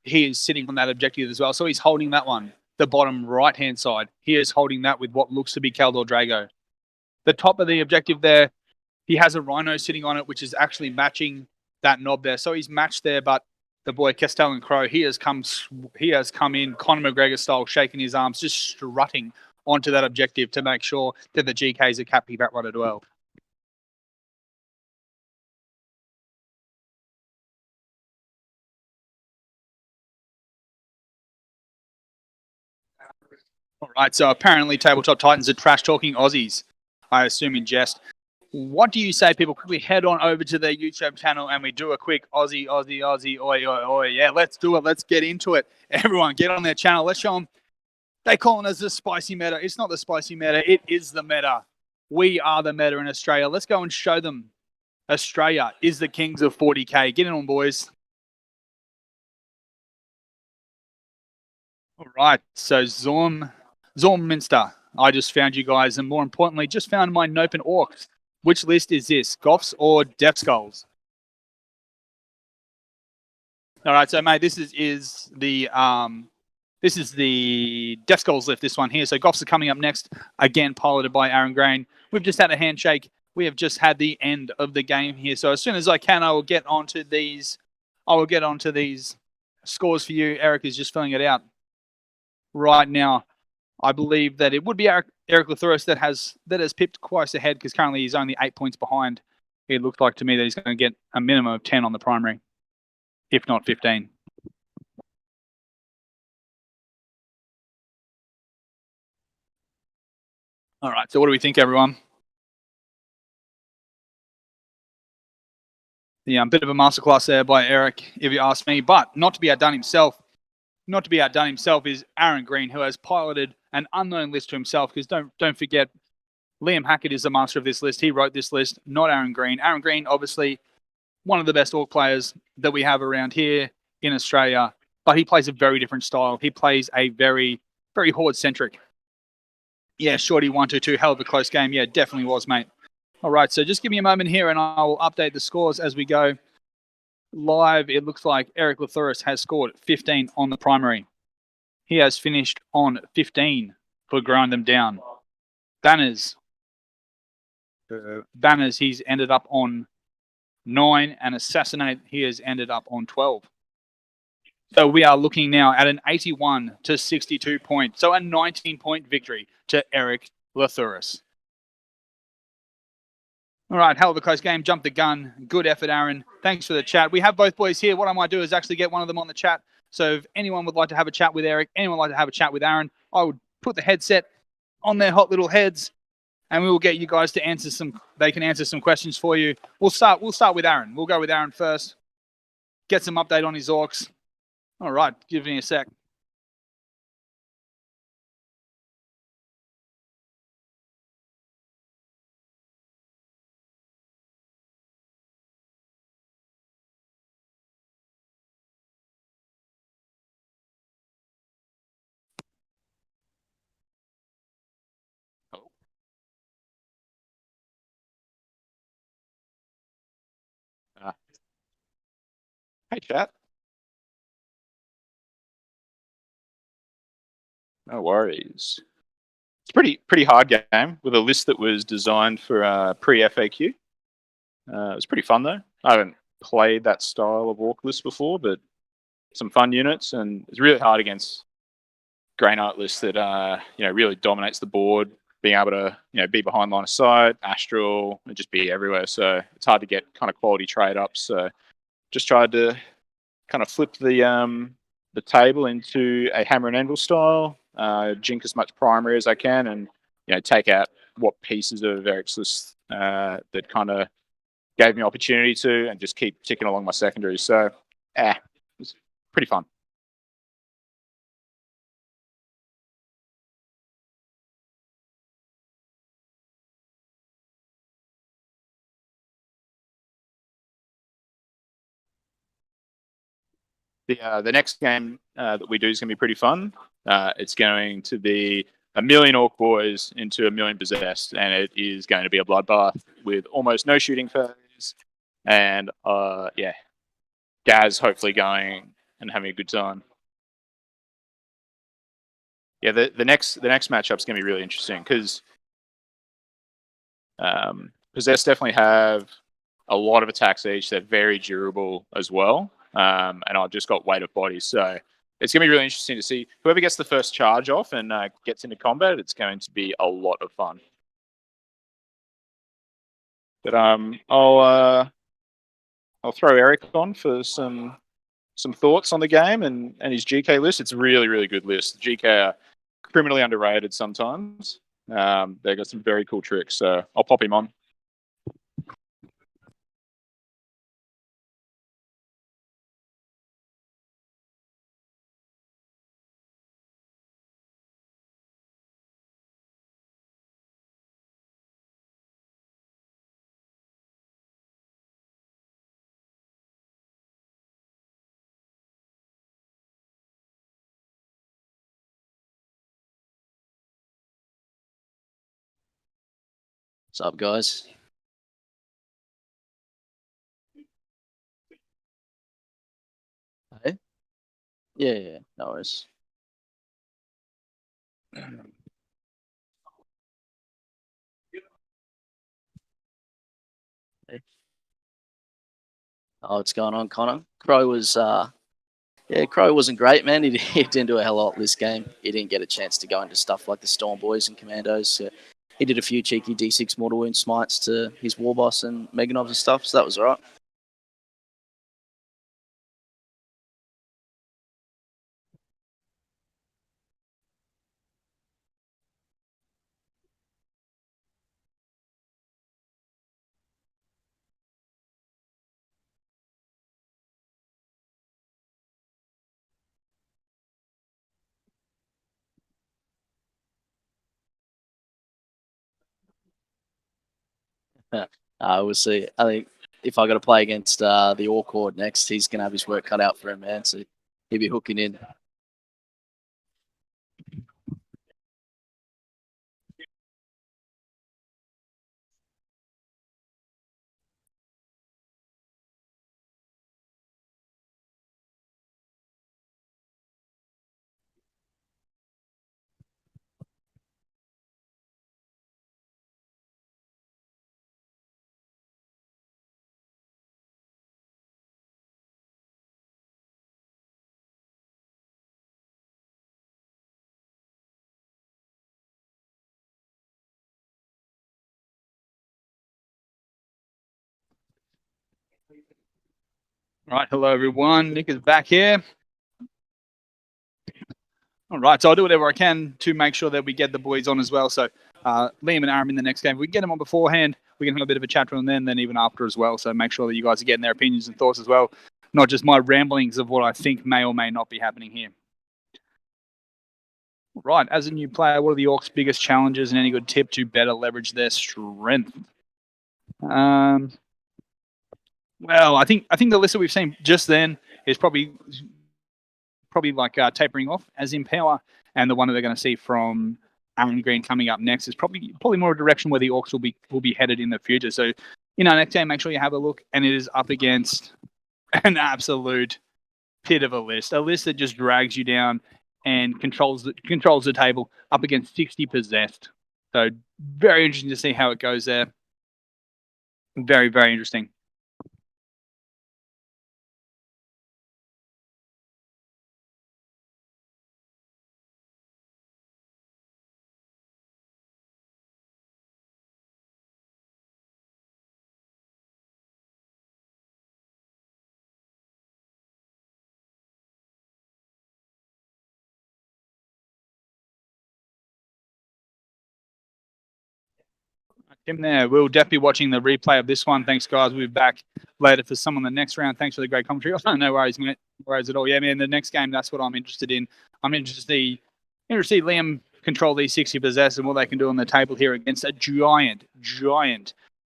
on that objective as well. So he's holding that one. The bottom right-hand side, he is holding that with what looks to be Kaldor Drago. the top of the objective there, he has a rhino sitting on it, which is actually matching that knob there. So he's matched there, but the boy Castellan Crow, he has come in Conor McGregor style, shaking his arms, just strutting onto that objective to make sure that the GKs are capping that one as well. All right, so apparently Tabletop Titans are trash talking Aussies, I assume in jest. What do you say, people? Quickly head on over to their YouTube channel and we do a quick Aussie, oi, oi, oi. Yeah, let's do it. Let's get into it. Everyone, get on their channel. Let's show them. They calling us the spicy meta. It's not the spicy meta. It is the meta. We are the meta in Australia. Let's go and show them Australia is the kings of 40K. Get in on, boys. All right, so Zorminster, I just found you guys, and more importantly, just found my Nopen Orcs. Which list is this, Goths or Death Skulls? All right, so mate, this is the Death Skulls lift. This one here. So Goths are coming up next, again piloted by Aaron Grain. We've just had a handshake. We have just had the end of the game here. So as soon as I can, I will get onto these. Scores for you. Erik is just filling it out right now. I believe that it would be Erik Lathuris that has pipped Quais ahead, because currently he's only 8 points behind. It looked like to me that he's going to get a minimum of 10 on the primary, if not 15. All right, so what do we think, everyone? Yeah, a bit of a masterclass there by Erik, if you ask me, but not to be outdone himself. Not to be outdone himself is Aaron Green, who has piloted an unknown list to himself, because don't forget, Liam Hackett is the master of this list. He wrote this list, not Aaron Green. Aaron Green, obviously, one of the best Orc players that we have around here in Australia, but he plays a very different style. He plays a very, very horde-centric. Yeah, Shorty 1-2-2, hell of a close game. Yeah, definitely was, mate. All right, so just give me a moment here and I will update the scores as we go. Live, it looks like Erik Lathuris has scored 15 on the primary. He has finished on 15 for growing them down. Banners, he's ended up on 9, and Assassinate, he has ended up on 12. So we are looking now at an 81 to 62 point. So a 19-point victory to Erik Lathuris. All right, hell of a close game. Jump the gun. Good effort, Aaron. Thanks for the chat. We have both boys here. What I might do is actually get one of them on the chat. So if anyone would like to have a chat with Erik, anyone would like to have a chat with Aaron, I would put the headset on their hot little heads, and we will get you guys to answer some. They can answer some questions for you. We'll start with Aaron. We'll go with Aaron first. Get some update on his Orcs. All right, give me a sec. Hey, chat. No worries. It's pretty hard game with a list that was designed for pre-FAQ. It was pretty fun though. I haven't played that style of orc list before, but some fun units, and it's really hard against Grey Knight list that really dominates the board, being able to be behind line of sight, astral, and just be everywhere. So it's hard to get kind of quality trade ups. So just tried to kind of flip the table into a hammer and anvil style, jink as much primary as I can, and take out what pieces of Erik's list that kind of gave me opportunity to, and just keep ticking along my secondaries. So, it was pretty fun. The next game that we do is going to be pretty fun. It's going to be a million orc boys into a million possessed, and it is going to be a bloodbath with almost no shooting phase, and Gaz hopefully going and having a good time. Yeah, the next matchup's going to be really interesting because Possess definitely have a lot of attacks each. They're very durable as well. And I've just got weight of bodies. So it's going to be really interesting to see. Whoever gets the first charge off and gets into combat, it's going to be a lot of fun. But I'll throw Erik on for some thoughts on the game and his GK list. It's a really, really good list. The GK are criminally underrated sometimes. They've got some very cool tricks. So I'll pop him on. What's up, guys? Hey? Yeah, no worries. Hey. Oh, what's going on, Connor? Crow wasn't great, man. He didn't do a hell of a lot this game. He didn't get a chance to go into stuff like the Storm Boys and Commandos. So he did a few cheeky D6 mortal wound smites to his war boss and Meganovs and stuff, so that was alright. We'll see. I think if I got to play against the Orc Horde next, he's going to have his work cut out for him, man. So he'll be hooking in. All right, hello everyone. Nick is back here. All right, so I'll do whatever I can to make sure that we get the boys on as well. So Liam and Aron in the next game, if we can get them on beforehand, we can have a bit of a chat with them then even after as well. So make sure that you guys are getting their opinions and thoughts as well, not just my ramblings of what I think may or may not be happening here. Right, as a new player, what are the Orcs' biggest challenges and any good tip to better leverage their strength? Well, I think the list that we've seen just then is probably like tapering off as in power, and the one that they're going to see from Aron Green coming up next is probably more a direction where the Orcs will be headed in the future. So, next game, make sure you have a look, and it is up against an absolute pit of a list that just drags you down and controls the table up against 60 possessed. So very interesting to see how it goes there. Very, very interesting. Tim there. We'll definitely be watching the replay of this one. Thanks, guys. We'll be back later for some on the next round. Thanks for the great commentary. Oh, no worries, mate. No worries at all. Yeah, man, the next game, that's what I'm interested in. I'm interested to see Liam control these 60 possess and what they can do on the table here against a giant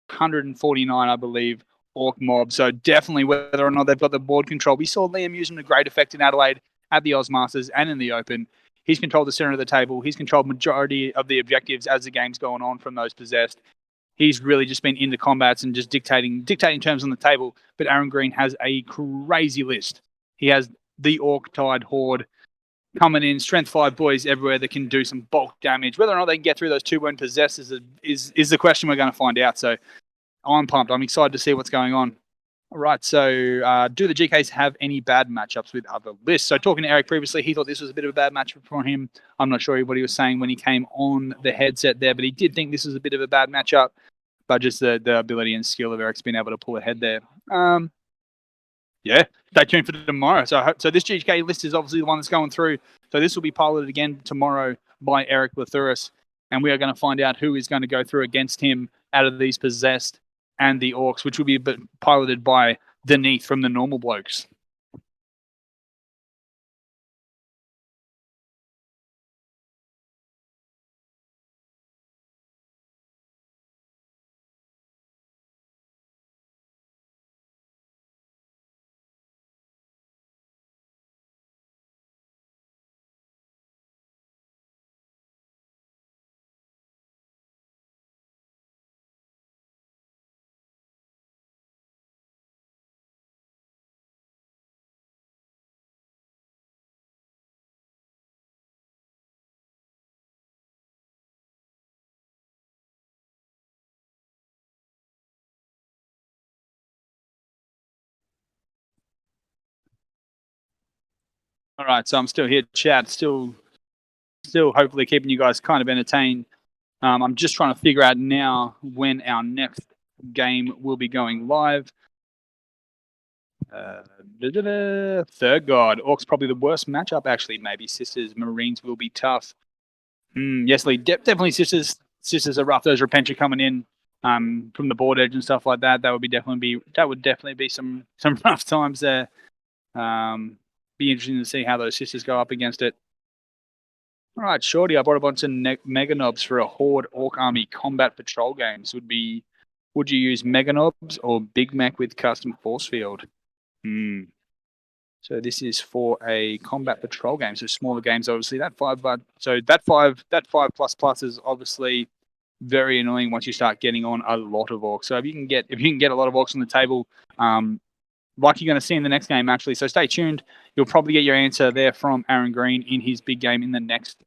149, I believe, Orc mob. So definitely whether or not they've got the board control. We saw Liam using a great effect in Adelaide at the Ozmasters and in the Open. He's controlled the center of the table. He's controlled majority of the objectives as the game's going on from those possessed. He's really just been into combats and just dictating terms on the table. But Aron Green has a crazy list. He has the Orc Tide Horde coming in, strength 5 boys everywhere that can do some bulk damage. Whether or not they can get through those 2 when possessed is the question we're going to find out. So I'm pumped. I'm excited to see what's going on. All right, so do the GKs have any bad matchups with other lists? So talking to Erik previously, he thought this was a bit of a bad matchup for him. I'm not sure what he was saying when he came on the headset there, but he did think this was a bit of a bad matchup. But just the ability and skill of Erik's been able to pull ahead there. Yeah, stay tuned for tomorrow. So this GK list is obviously the one that's going through. So this will be piloted again tomorrow by Erik Lathuris, and we are going to find out who is going to go through against him out of these possessed and the orcs, which will be piloted by Denise from the Normal Blokes. All right, so I'm still here, chat. Still hopefully keeping you guys kind of entertained. I'm just trying to figure out now when our next game will be going live. Third God. Orcs probably the worst matchup, actually. Maybe Sisters. Marines will be tough. Yes, Lee. Definitely Sisters. Sisters are rough. Those Repentia coming in from the board edge and stuff like that. That would definitely be some rough times there. Be interesting to see how those Sisters go up against it. All right, Shorty, I brought a bunch of Mega Knobs for a Horde Orc Army combat patrol games. Would you use Mega Knobs or Big Mech with custom force field? So this is for a combat patrol game, so smaller games, obviously. That five plus plus is obviously very annoying once you start getting on a lot of orcs. So if you can get a lot of orcs on the table, like you're going to see in the next game, actually. So stay tuned. You'll probably get your answer there from Aron Green in his big game in the next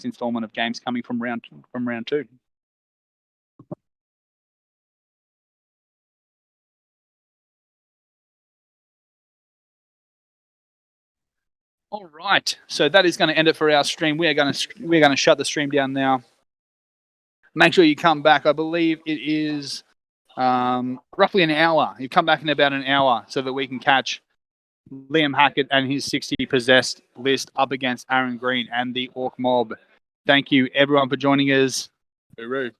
installment of games coming from round 2. All right, so that is going to end it for our stream. We're going to shut the stream down now. Make sure you come back. I believe it is roughly an hour. You come back in about an hour so that we can catch Liam Hackett and his 60 possessed list up against Aron Green and the Orc Mob. Thank you, everyone, for joining us. Hooroo.